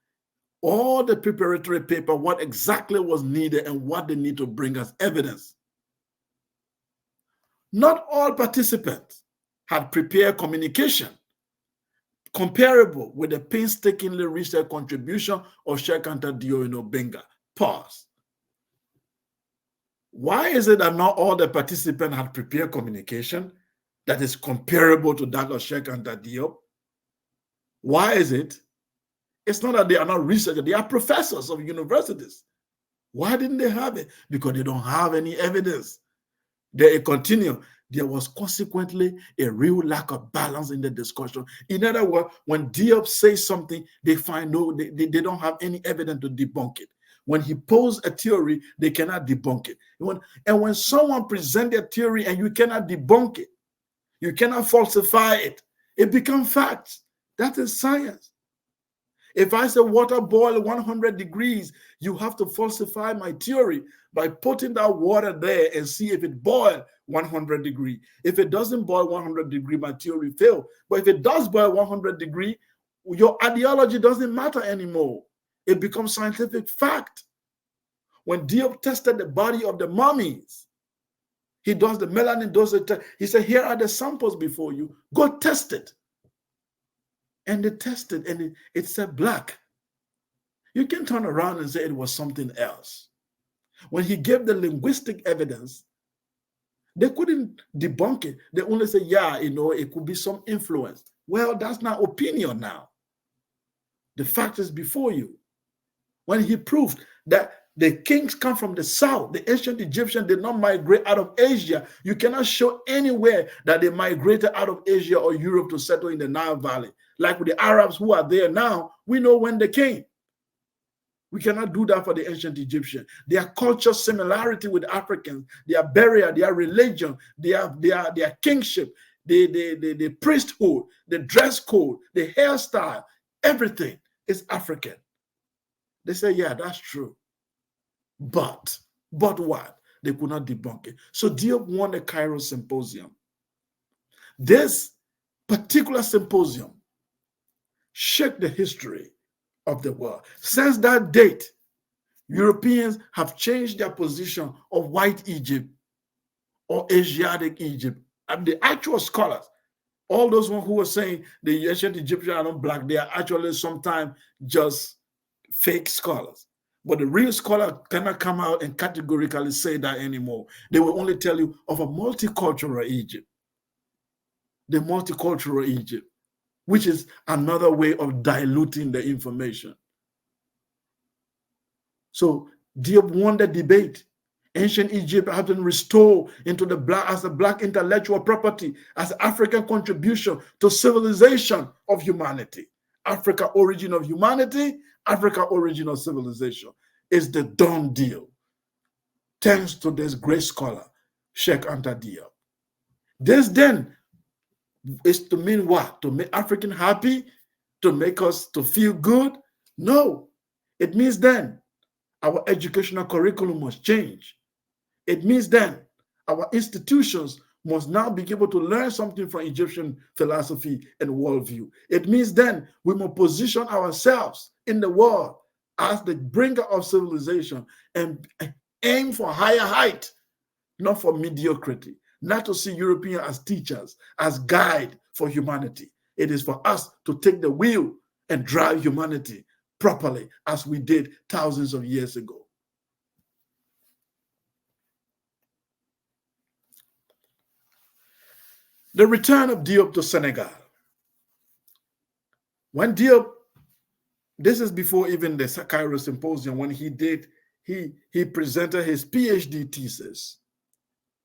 all the preparatory paper, what exactly was needed and what they need to bring as evidence. Not all participants had prepared communication comparable with the painstakingly research contribution of Cheikh Anta Diop and Obenga. Pause. Why is it that not all the participants had prepared communication that is comparable to that of Cheikh Anta Diop? Why is it? It's not that they are not researchers, they are professors of universities. Why didn't they have it? Because they don't have any evidence. They continue. There was consequently a real lack of balance in the discussion. In other words, when Diop says something, they find they don't have any evidence to debunk it. When he poses a theory, they cannot debunk it. When someone presents a theory and you cannot debunk it, you cannot falsify it, it becomes facts. That is science. If I say water boil 100 degrees, you have to falsify my theory by putting that water there and see if it boils 100 degrees. If it doesn't boil 100 degrees, my theory fails. But if it does boil 100 degrees, your ideology doesn't matter anymore. It becomes scientific fact. When Diop tested the body of the mummies, he does the melanin dosage test. He said, here are the samples before you. Go test it. And they tested and it said black. You can turn around and say it was something else. When he gave the linguistic evidence, they couldn't debunk it. They only say, yeah, it could be some influence. Well, that's not opinion now. The fact is before you. When he proved that the kings come from the south, the ancient Egyptians did not migrate out of Asia. You cannot show anywhere that they migrated out of Asia or Europe to settle in the Nile Valley. Like with the Arabs who are there now, we know when they came. We cannot do that for the ancient Egyptian. Their culture similarity with Africans, their burial, their religion, their kingship, the priesthood, the dress code, the hairstyle, everything is African. They say, yeah, that's true. But what? They could not debunk it. So Diop won the Cairo Symposium. This particular symposium shook the history of the world. Since that date, Europeans have changed their position of white Egypt or Asiatic Egypt. And the actual scholars, all those who were saying the ancient Egyptians are not black, they are actually sometimes just fake scholars. But the real scholar cannot come out and categorically say that anymore. They will only tell you of a multicultural Egypt. The multicultural Egypt, which is another way of diluting the information. So Diop won the debate. Ancient Egypt has been restored into the black as a black intellectual property, as African contribution to civilization of humanity. Africa, origin of humanity, Africa, origin of civilization is the done deal. Thanks to this great scholar, Cheikh Anta Diop. This then is to mean what? To make African happy? To make us to feel good? No. It means then our educational curriculum must change. It means then our institutions must now be able to learn something from Egyptian philosophy and worldview. It means then we must position ourselves in the world as the bringer of civilization and aim for higher height, not for mediocrity, not to see Europeans as teachers, as guide for humanity. It is for us to take the wheel and drive humanity properly as we did thousands of years ago. The return of Diop to Senegal. When Diop, this is before even the Cairo Symposium, when he presented his PhD thesis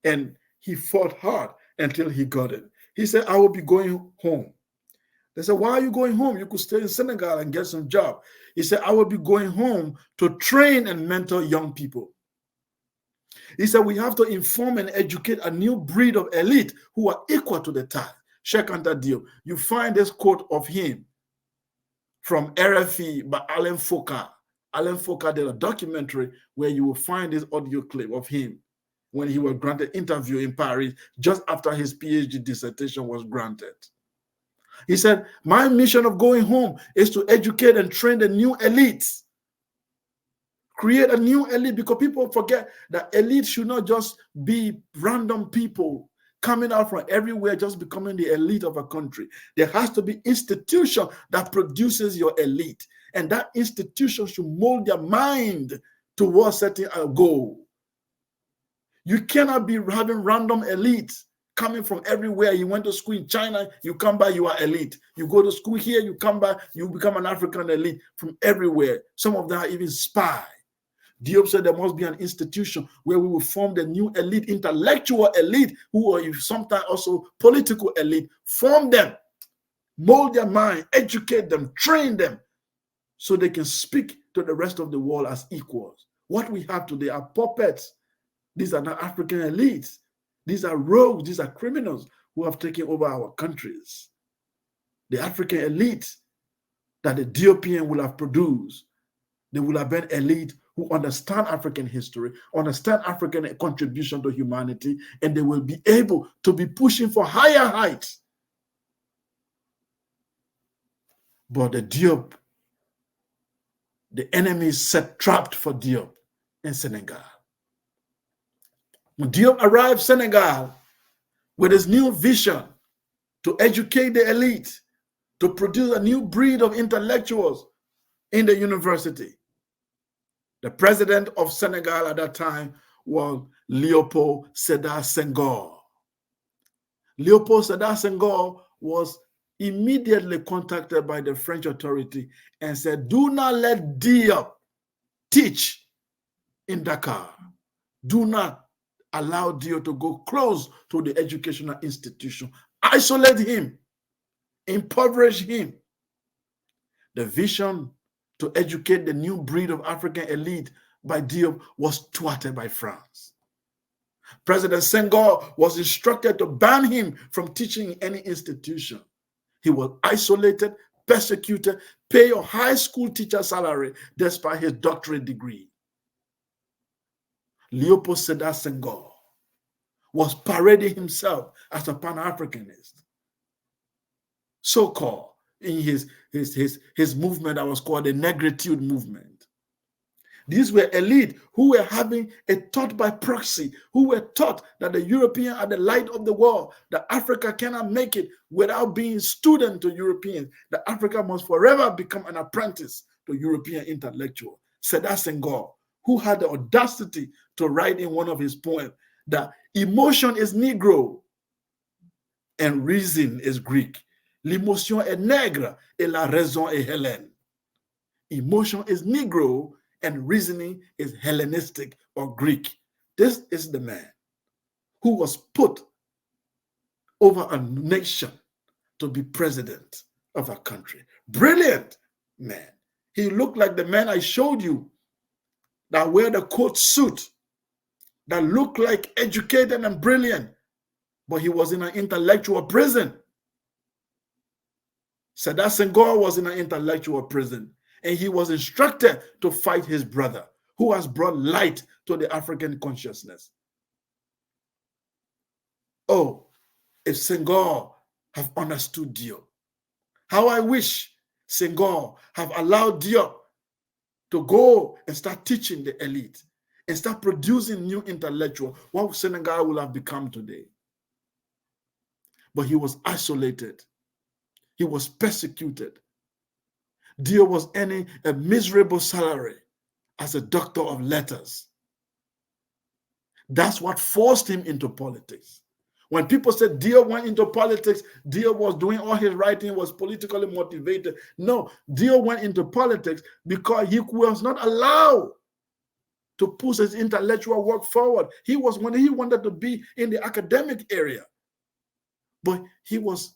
and he fought hard until he got it. He said, I will be going home. They said, why are you going home? You could stay in Senegal and get some job. He said, I will be going home to train and mentor young people. He said, we have to inform and educate a new breed of elite who are equal to the task. Cheikh Anta Diop. You find this quote of him from RFE by Alain Foucault. Alain Foucault did a documentary where you will find this audio clip of him when he was granted interview in Paris just after his PhD dissertation was granted. He said, my mission of going home is to educate and train the new elites. Create a new elite, because people forget that elite should not just be random people coming out from everywhere just becoming the elite of a country. There has to be institution that produces your elite, and that institution should mold their mind towards setting a goal. You cannot be having random elites coming from everywhere. You went to school in China, you come back, you are elite. You go to school here, you come back, you become an African elite from everywhere. Some of them are even spy. Diop said there must be an institution where we will form the new elite, intellectual elite, who are sometimes also political elite, form them, mold their mind, educate them, train them, so they can speak to the rest of the world as equals. What we have today are puppets. These are not African elites. These are rogues, these are criminals who have taken over our countries. The African elite that the Diopian will have produced, they will have been elite who understand African history, understand African contribution to humanity, and they will be able to be pushing for higher heights. But the Diop, the enemy set trapped for Diop in Senegal. When Diop arrived Senegal with his new vision to educate the elite, to produce a new breed of intellectuals in the university, the president of Senegal at that time was Léopold Sédar Senghor. Léopold Sédar Senghor was immediately contacted by the French authority and said, do not let Diop teach in Dakar. Do not allow Diop to go close to the educational institution. Isolate him, impoverish him. The vision to educate the new breed of African elite by Diop was thwarted by France. President Senghor was instructed to ban him from teaching in any institution. He was isolated, persecuted, pay a high school teacher salary despite his doctorate degree. Léopold Sédar Senghor was parading himself as a Pan-Africanist, so-called, in his movement that was called the Negritude movement. These were elite who were having a thought by proxy, who were taught that the Europeans are the light of the world, that Africa cannot make it without being student to Europeans, that Africa must forever become an apprentice to European intellectual. Seda Senghor, who had the audacity to write in one of his poems that emotion is Negro and reason is Greek. L'émotion est nègre et la raison est Hellène. Emotion is Negro and reasoning is Hellenistic or Greek. This is the man who was put over a nation to be president of a country. Brilliant man. He looked like the man I showed you that wear the coat suit, that looked like educated and brilliant, but he was in an intellectual prison. Seda Senghor was in an intellectual prison, and he was instructed to fight his brother, who has brought light to the African consciousness. Oh, if Senghor have understood Diop, how I wish Senghor have allowed Diop to go and start teaching the elite and start producing new intellectuals, what Senegal will have become today. But he was isolated. He was persecuted. Diop was earning a miserable salary as a doctor of letters. That's what forced him into politics. When people said Diop went into politics, Diop was doing all his writing, was politically motivated. No, Diop went into politics because he was not allowed to push his intellectual work forward. He wanted to be in the academic area, but he was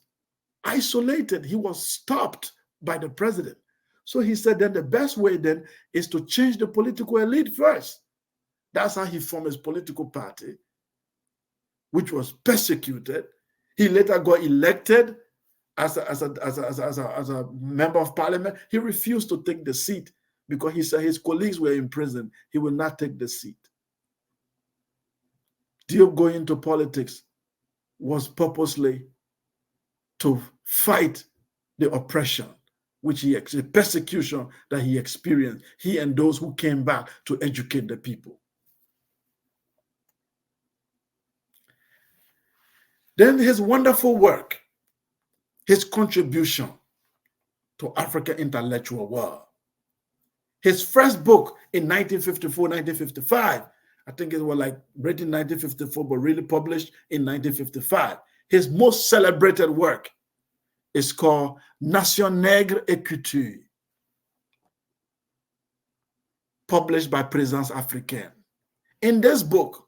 isolated. He was stopped by the president. So he said then the best way then is to change the political elite first. That's how he formed his political party, which was persecuted. He later got elected as a member of parliament. He refused to take the seat because he said his colleagues were in prison. He will not take the seat. Diop going into politics was purposely to fight the oppression, the persecution that he experienced, he and those who came back to educate the people. Then his wonderful work, his contribution to African intellectual world. His first book in 1954, 1955, I think it was like written in 1954, but really published in 1955. His most celebrated work is called Nation Nègre et Culture, published by Présence Africaine. In this book,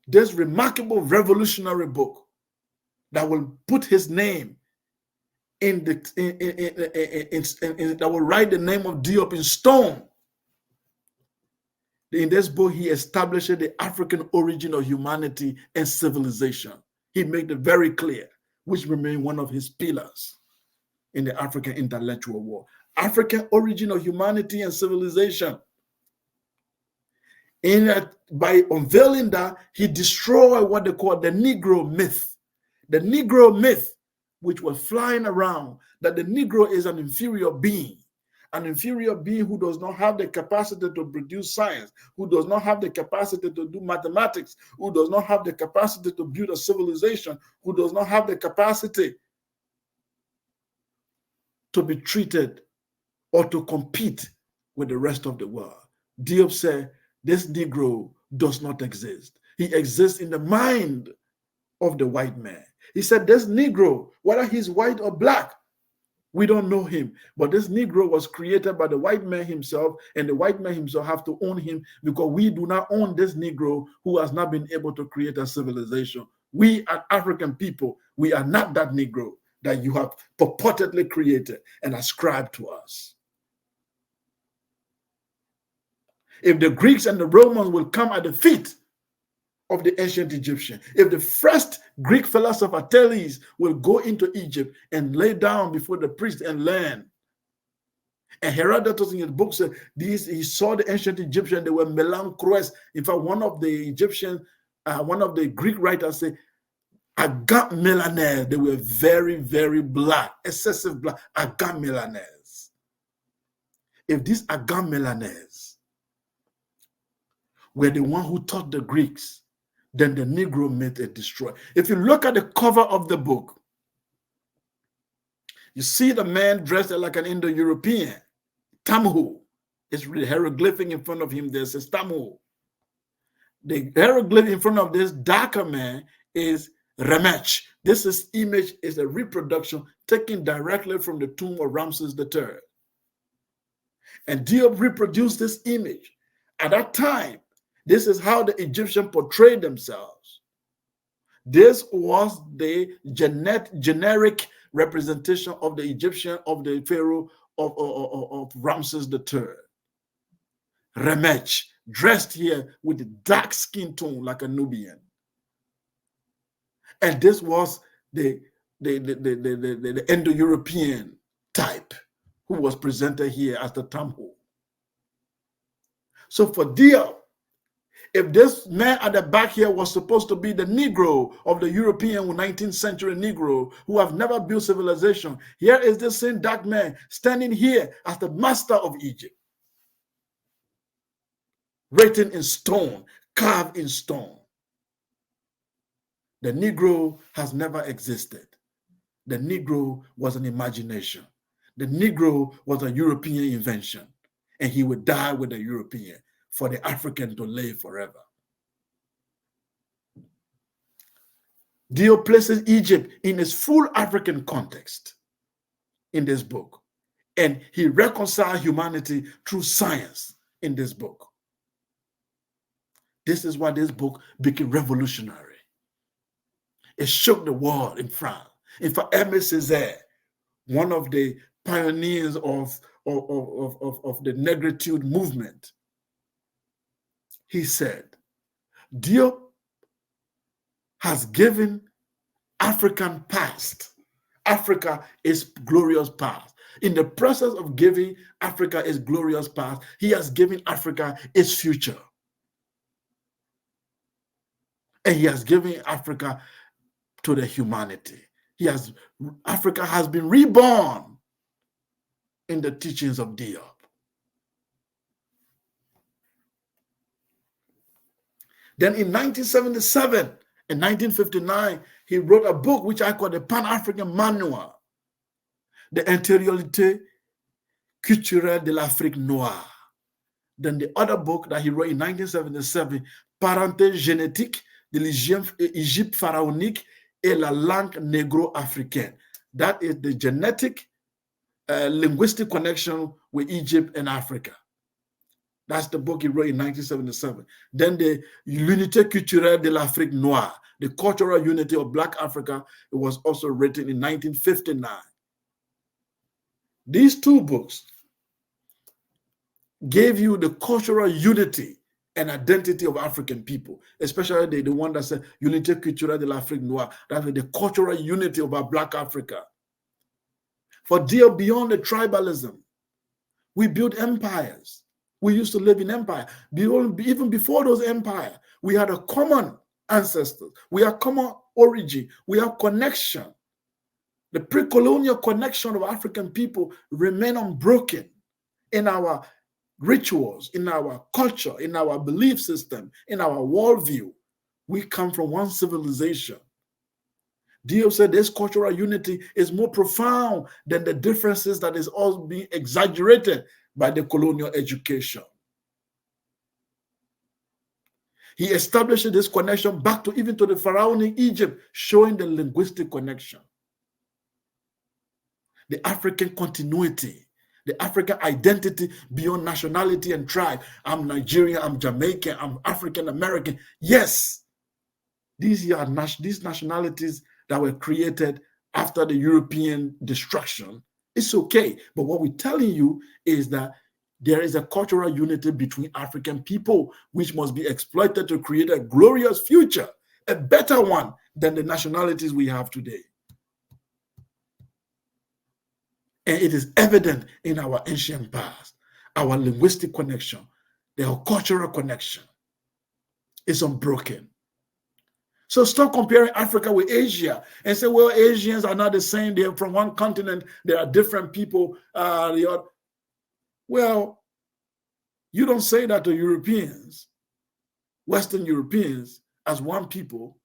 this remarkable revolutionary book that will put his name that will write the name of Diop in stone. In this book, he established the African origin of humanity and civilization. He made it very clear, which remained one of his pillars in the African intellectual war. African origin of humanity and civilization. By unveiling that, he destroyed what they call the Negro myth. The Negro myth, which was flying around, that the Negro is an inferior being who does not have the capacity to produce science, who does not have the capacity to do mathematics, who does not have the capacity to build a civilization, who does not have the capacity to be treated or to compete with the rest of the world. Diop said, this Negro does not exist. He exists in the mind of the white man. He said, this Negro, whether he's white or black, we don't know him. But this Negro was created by the white man himself, and the white man himself have to own him because we do not own this Negro who has not been able to create a civilization. We are African people. We are not that Negro that you have purportedly created and ascribed to us. If the Greeks and the Romans will come at the feet of the ancient Egyptian, if the first Greek philosopher Thales will go into Egypt and lay down before the priest and learn, and Herodotus in his book said he saw the ancient Egyptian, they were melanchroes. In fact, one of the Greek writers said, Agam Melanese, they were very, very black, excessive black, Agam Melanese. If these Agam Melanese were the one who taught the Greeks, then the Negro myth is destroyed. If you look at the cover of the book, you see the man dressed like an Indo-European, Tamhu, It's really hieroglyphic in front of him. There's a Stamu. The hieroglyph in front of this darker man is Remech. This image is a reproduction taken directly from the tomb of Ramses III. And Diop reproduced this image. At that time, this is how the Egyptians portrayed themselves. This was the generic representation of the Egyptian, of the Pharaoh of Ramses III. Remech, dressed here with a dark skin tone like a Nubian. And this was the Indo-European type who was presented here as the Tamhu. So for Diop, if this man at the back here was supposed to be the Negro of the European 19th century Negro who have never built civilization, here is this same dark man standing here as the master of Egypt. Written in stone, carved in stone. The Negro has never existed. The Negro was an imagination. The Negro was a European invention, and he would die with the European for the African to live forever. Diop places Egypt in its full African context in this book, and he reconciled humanity through science in this book. This is why this book became revolutionary. It shook the world in France. In fact, Aimé Césaire, one of the pioneers of the negritude movement, he said, Diop has given African past. Africa is glorious past. In the process of giving Africa its glorious past, he has given Africa its future. And he has given Africa to the humanity. Africa has been reborn in the teachings of Diop. Then in 1977 and 1959, he wrote a book which I call the Pan-African Manual, the Intériorité culturelle de l'Afrique noire. Then the other book that he wrote in 1977, Parenthèse génétique de l'Égypte pharaonique et la langue négro-africaine. That is the genetic linguistic connection with Egypt and Africa. That's the book he wrote in 1977. Then the L'unité culturelle de l'Afrique noire, the cultural unity of Black Africa, it was also written in 1959. These two books gave you the cultural unity and identity of African people, especially the one that said Unité culturelle de l'Afrique noire, that is the cultural unity of our Black Africa. For Diop, beyond the tribalism, we built empires. We used to live in empire. Even before those empires, we had a common ancestors. We have common origin. We have connection. The pre-colonial connection of African people remain unbroken in our rituals, in our culture, in our belief system, in our worldview. We come from one civilization. Diop said this cultural unity is more profound than the differences that is all being exaggerated by the colonial education. He established this connection back to even to the pharaonic Egypt, showing the linguistic connection. The African continuity, the African identity beyond nationality and tribe. I'm Nigerian, I'm Jamaican, I'm African American. Yes, these nationalities that were created after the European destruction. It's okay. But what we're telling you is that there is a cultural unity between African people, which must be exploited to create a glorious future, a better one than the nationalities we have today. And it is evident in our ancient past, our linguistic connection, their cultural connection is unbroken. So stop comparing Africa with Asia and say, well, Asians are not the same. They're from one continent. There are different people. Well, you don't say that to Europeans, Western Europeans, as one people.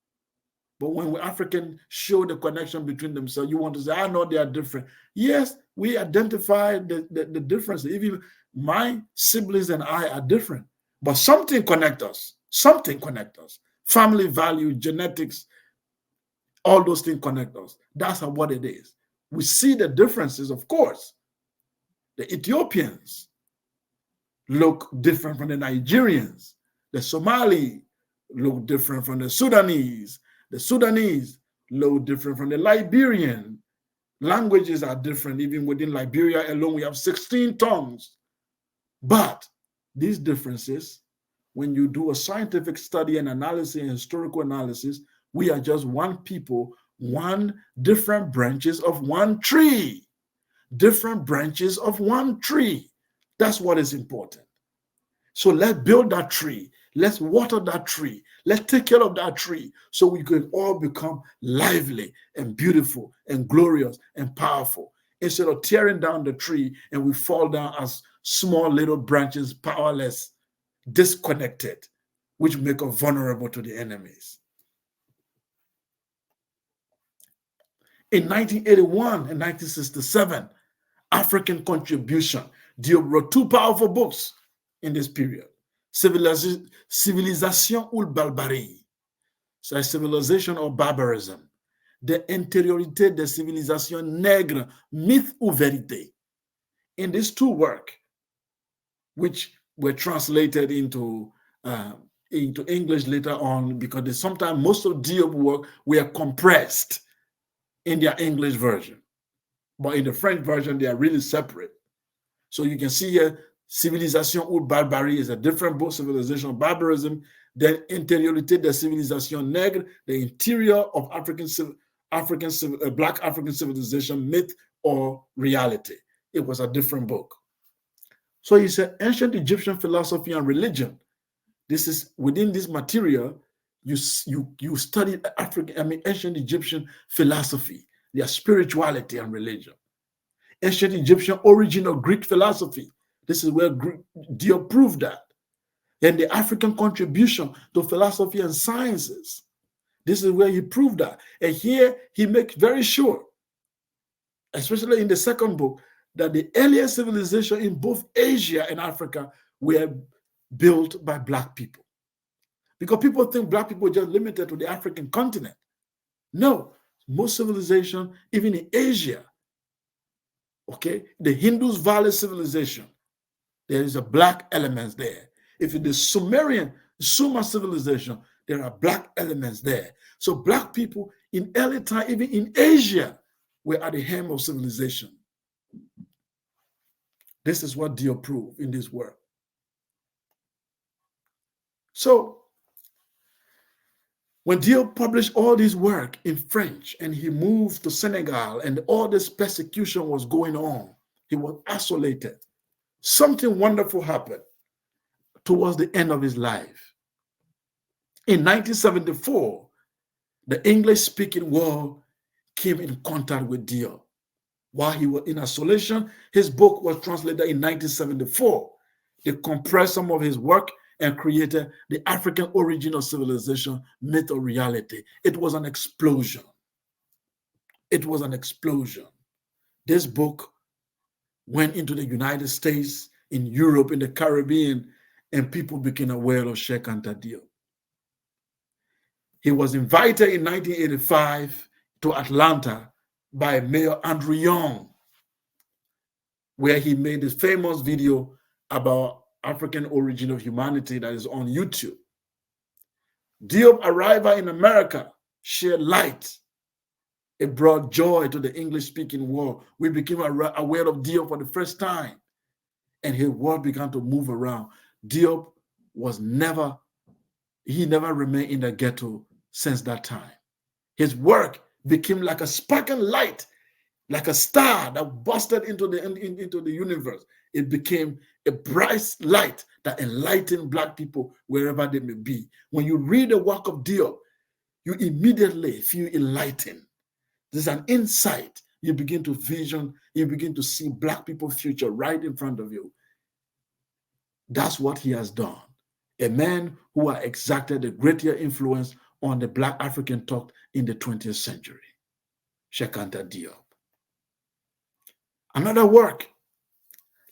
But when we Africans show the connection between themselves, you want to say, I know they are different. Yes, we identify the difference. Even my siblings and I are different, but something connects us. Something connects us. Family value, genetics, all those things connect us. That's what it is. We see the differences, of course. The Ethiopians look different from the Nigerians. The Somali look different from the Sudanese. The Sudanese look different from the Liberian. Languages are different. Even within Liberia alone, we have 16 tongues. But these differences, when you do a scientific study and analysis and historical analysis, we are just one people, one different branches of one tree. Different branches of one tree. That's what is important. So let's build that tree. Let's water that tree. Let's take care of that tree so we can all become lively and beautiful and glorious and powerful, instead of tearing down the tree and we fall down as small little branches, powerless, disconnected, which make us vulnerable to the enemies. In 1981 and 1967, African Contribution, Diop wrote two powerful books in this period. Civilisation ou barbarie, so civilization or barbarism. The intériorité des civilisations nègres, myth ou vérité. In these two works, which were translated into English later on, because sometimes most of Diop work were compressed in their English version. But in the French version, they are really separate. So you can see here, Civilisation ou barbarie is a different book, Civilization of Barbarism. Then Intériorité de Civilisation Nègre, the interior of Black African civilization, myth or reality. It was a different book. So he said, ancient Egyptian philosophy and religion. This is within this material, you study ancient Egyptian philosophy, their spirituality and religion. Ancient Egyptian origin of Greek philosophy. This is where Diop proved that. And the African contribution to philosophy and sciences. This is where he proved that. And here he makes very sure, especially in the second book, that the earlier civilization in both Asia and Africa were built by Black people. Because people think Black people are just limited to the African continent. No, most civilization, even in Asia, okay, the Indus Valley civilization, there is a Black elements there. If it's the Sumerian, Sumer civilization, there are Black elements there. So Black people in early time, even in Asia, were at the helm of civilization. This is what Diop proved in this work. So when Diop published all this work in French and he moved to Senegal and all this persecution was going on, he was isolated. Something wonderful happened towards the end of his life. In 1974, the English-speaking world came in contact with Diop. While he was in isolation, his book was translated in 1974. They compressed some of his work and created the African origin of civilization, myth or reality. It was an explosion. It was an explosion. This book went into the United States, in Europe, in the Caribbean, and people became aware of Cheikh Anta Diop. He was invited in 1985 to Atlanta by Mayor Andrew Young, where he made this famous video about African origin of humanity that is on YouTube. Diop arrival in America shed light. It brought joy to the English-speaking world. We became aware of Diop for the first time, and his world began to move around. Diop never remained in the ghetto since that time. His work became like a sparkling light, like a star that busted into the universe. It became a bright light that enlightened Black people wherever they may be. When you read the work of Diop, you immediately feel enlightened. There's an insight. You begin to vision, you begin to see Black people's future right in front of you. That's what he has done. A man who has exacted a greater influence on the Black African thought in the 20th century, Cheikh Anta Diop. Another work,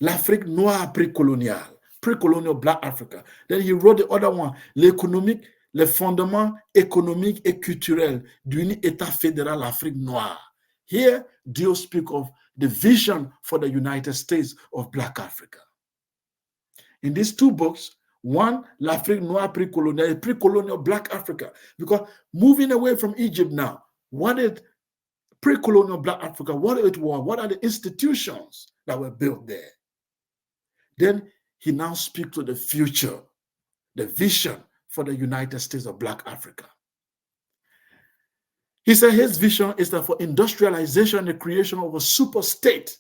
L'Afrique noire précoloniale, pre-colonial Black Africa. Then he wrote the other one, l'économique, les fondements économiques et culturels d'un État fédéral Afrique noire. Here, Diop speaks of the vision for the United States of Black Africa. In these two books, one, L'Afrique noire précoloniale, pre-colonial Black Africa, because moving away from Egypt now, what is pre-colonial Black Africa, what it was, what are the institutions that were built there? Then he now speaks to the future, the vision for the United States of Black Africa. He said his vision is that for industrialization and the creation of a super state,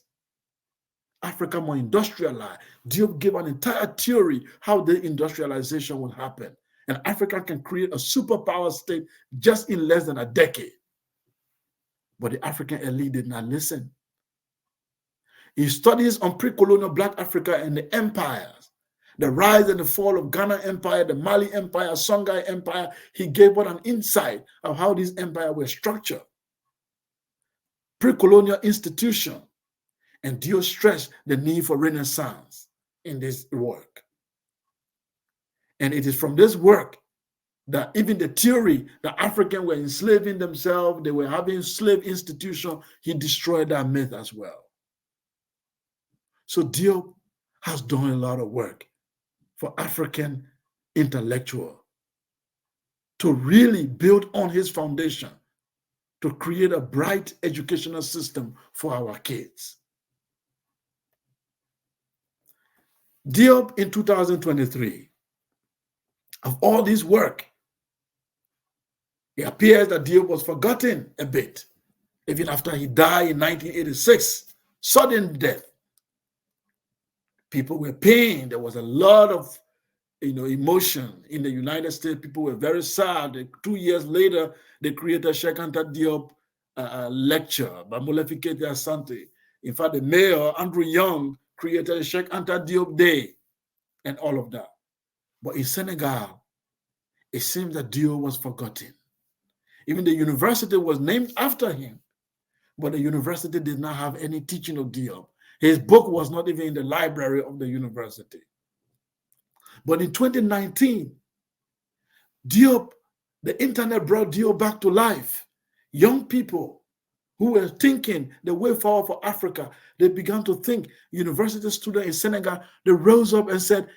Africa more industrialized. Diop gave an entire theory how the industrialization would happen. And Africa can create a superpower state just in less than a decade. But the African elite did not listen. He studies on pre-colonial Black Africa and the empires, the rise and the fall of Ghana Empire, the Mali Empire, Songhai Empire. He gave us an insight of how these empires were structured. Pre-colonial institution, and Diop stressed the need for renaissance in this work. And it is from this work that even the theory that Africans were enslaving themselves, they were having slave institutions, he destroyed that myth as well. So Diop has done a lot of work for African intellectuals to really build on his foundation to create a bright educational system for our kids. Diop in 2023, of all this work, it appears that Diop was forgotten a bit, even after he died in 1986, sudden death. People were pained. There was a lot of emotion in the United States. People were very sad. 2 years later, they created Cheikh Anta Diop lecture, Bamulefikete Asante. In fact, the mayor, Andrew Young, created Cheikh Anta Diop Day and all of that. But in Senegal, it seems that Diop was forgotten. Even the university was named after him, but the university did not have any teaching of Diop. His book was not even in the library of the university. But in 2019, Diop, the internet brought Diop back to life. Young people who were thinking the way forward for Africa, they began to think. University students in Senegal, they rose up and said,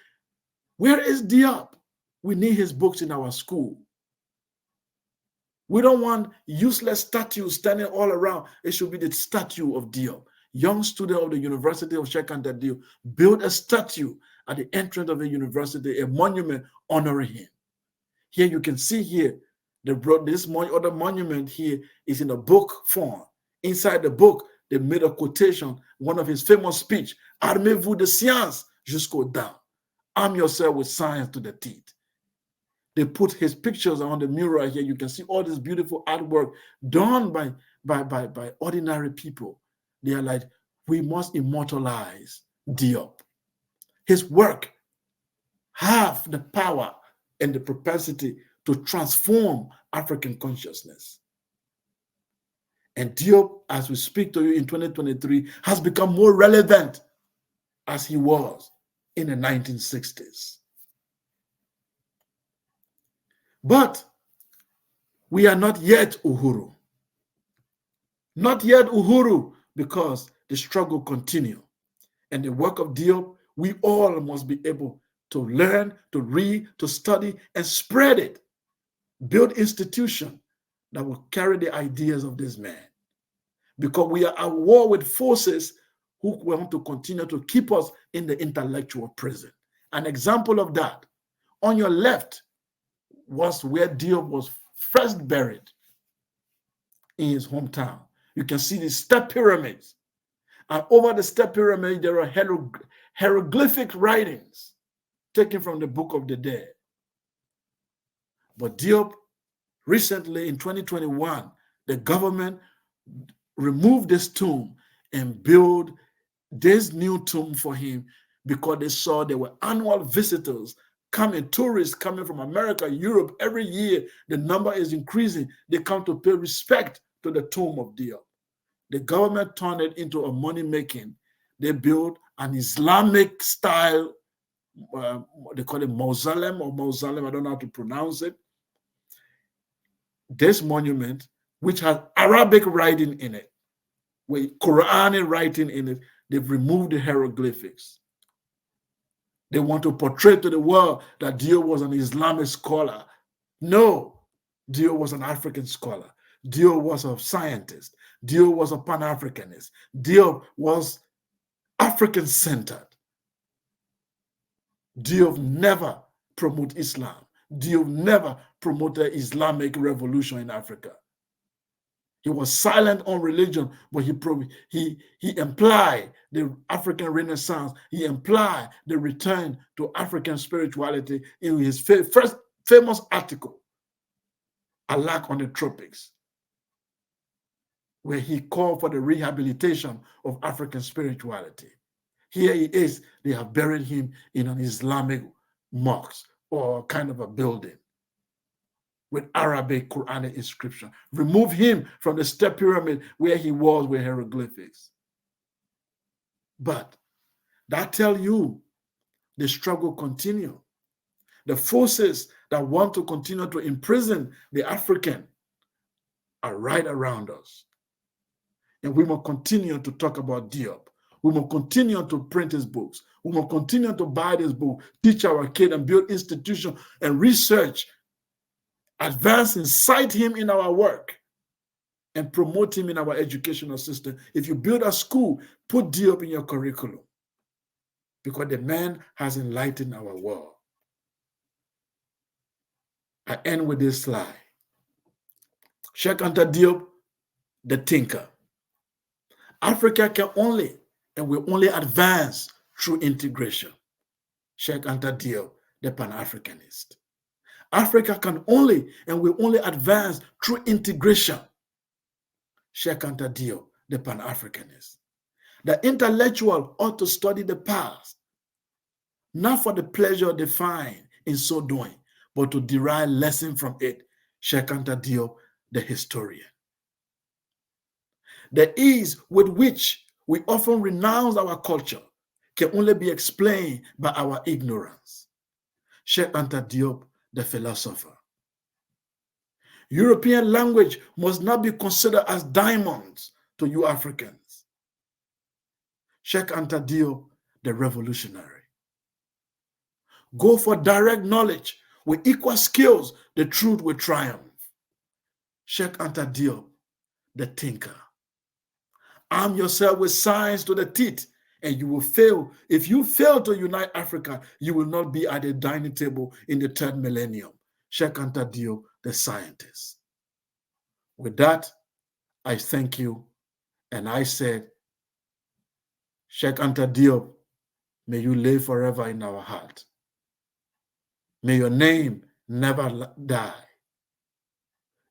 where is Diop? We need his books in our school. We don't want useless statues standing all around. It should be the statue of Diop. Young student of the University of Cheikh Anta Diop built a statue at the entrance of the university, a monument honoring him. Here you can see here, this other monument here is in a book form. Inside the book, they made a quotation, one of his famous speech, Armez-vous de science jusqu'aux dents. Arm yourself with science to the teeth. They put his pictures on the mural here. You can see all this beautiful artwork done by ordinary people. They are like, we must immortalize Diop. His work have the power and the propensity to transform African consciousness. And Diop, as we speak to you in 2023, has become more relevant as he was in the 1960s. But we are not yet Uhuru. Not yet Uhuru, because the struggle continues. And the work of Diop, we all must be able to learn, to read, to study, and spread it. Build institutions that will carry the ideas of this man. Because we are at war with forces who want to continue to keep us in the intellectual prison. An example of that, on your left, was where Diop was first buried in his hometown. You can see the step pyramids. And over the step pyramid, there are hieroglyphic writings taken from the Book of the Dead. But Diop, recently in 2021, the government removed this tomb and built this new tomb for him because they saw there were annual visitors coming, tourists coming from America, Europe. Every year, the number is increasing. They come to pay respect to the tomb of Diop. The government turned it into a money making. They built an Islamic style, they call it mausoleum or mausoleum, I don't know how to pronounce it. This monument, which has Arabic writing in it, with Quranic writing in it, they've removed the hieroglyphics. They want to portray to the world that Diop was an Islamic scholar. No, Diop was an African scholar. Diop was a scientist. Diop was a Pan-Africanist. Diop was African-centered. Diop never promoted Islam. Diop never promoted Islamic revolution in Africa. He was silent on religion, but he implied the African Renaissance. He implied the return to African spirituality in his first famous article, A Lack on the Tropics, where he called for the rehabilitation of African spirituality. Here he is. They have buried him in an Islamic mosque or kind of a building with Arabic Quranic inscription. Remove him from the step pyramid where he was with hieroglyphics. But that tells you the struggle continues. The forces that want to continue to imprison the African are right around us. And we must continue to talk about Diop. We must continue to print his books. We must continue to buy this book, teach our kids and build institutions and research, advance and cite him in our work and promote him in our educational system. If you build a school, put Diop in your curriculum because the man has enlightened our world. I end with this slide. Cheikh Anta Diop, the thinker. Africa can only and will only advance through integration. Cheikh Anta Diop, the Pan-Africanist. Africa can only and will only advance through integration. Cheikh Anta Diop, the Pan-Africanist. The intellectual ought to study the past, not for the pleasure they find in so doing, but to derive lesson from it. Cheikh Anta Diop, the historian. The ease with which we often renounce our culture can only be explained by our ignorance. Cheikh Anta Diop, the philosopher. European language must not be considered as diamonds to you Africans. Cheikh Anta Diop, the revolutionary. Go for direct knowledge. With equal skills, the truth will triumph. Cheikh Anta Diop, the thinker. Arm yourself with science to the teeth, and you will fail. If you fail to unite Africa, you will not be at the dining table in the third millennium. Cheikh Anta Diop, the scientist. With that, I thank you, and I said, Cheikh Anta Diop, may you live forever in our heart. May your name never die.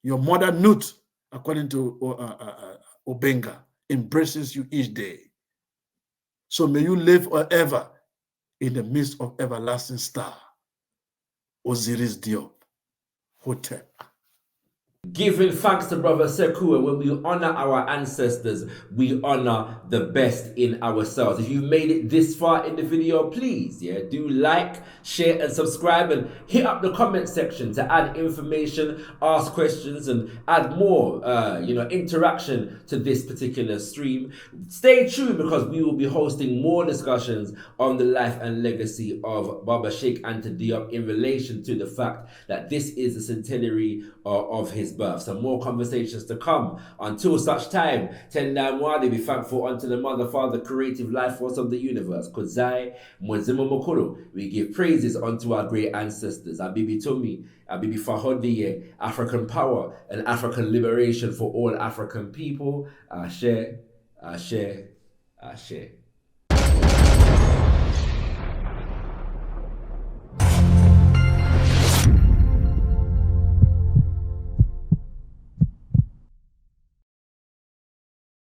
Your mother Nut, according to Obenga, embraces you each day. So may you live forever in the midst of everlasting star, Osiris Diop, Hotep. Giving thanks to Brother Sekou, and when we honor our ancestors, we honor the best in ourselves. If you made it this far in the video, please, do like, share, and subscribe, and hit up the comment section to add information, ask questions, and add more, interaction to this particular stream. Stay tuned because we will be hosting more discussions on the life and legacy of Baba Cheikh Anta Diop in relation to the fact that this is the centenary of his birth. Some more conversations to come. Until such time, Tendai Mwadi, be thankful unto the Mother, Father, creative life force of the universe. Kozai Mwazima Mokoro. We give praises unto our great ancestors. Abibi Tumi, Abibi Fahodiye, African power and African liberation for all African people. Ashe, Ashe, Ashe.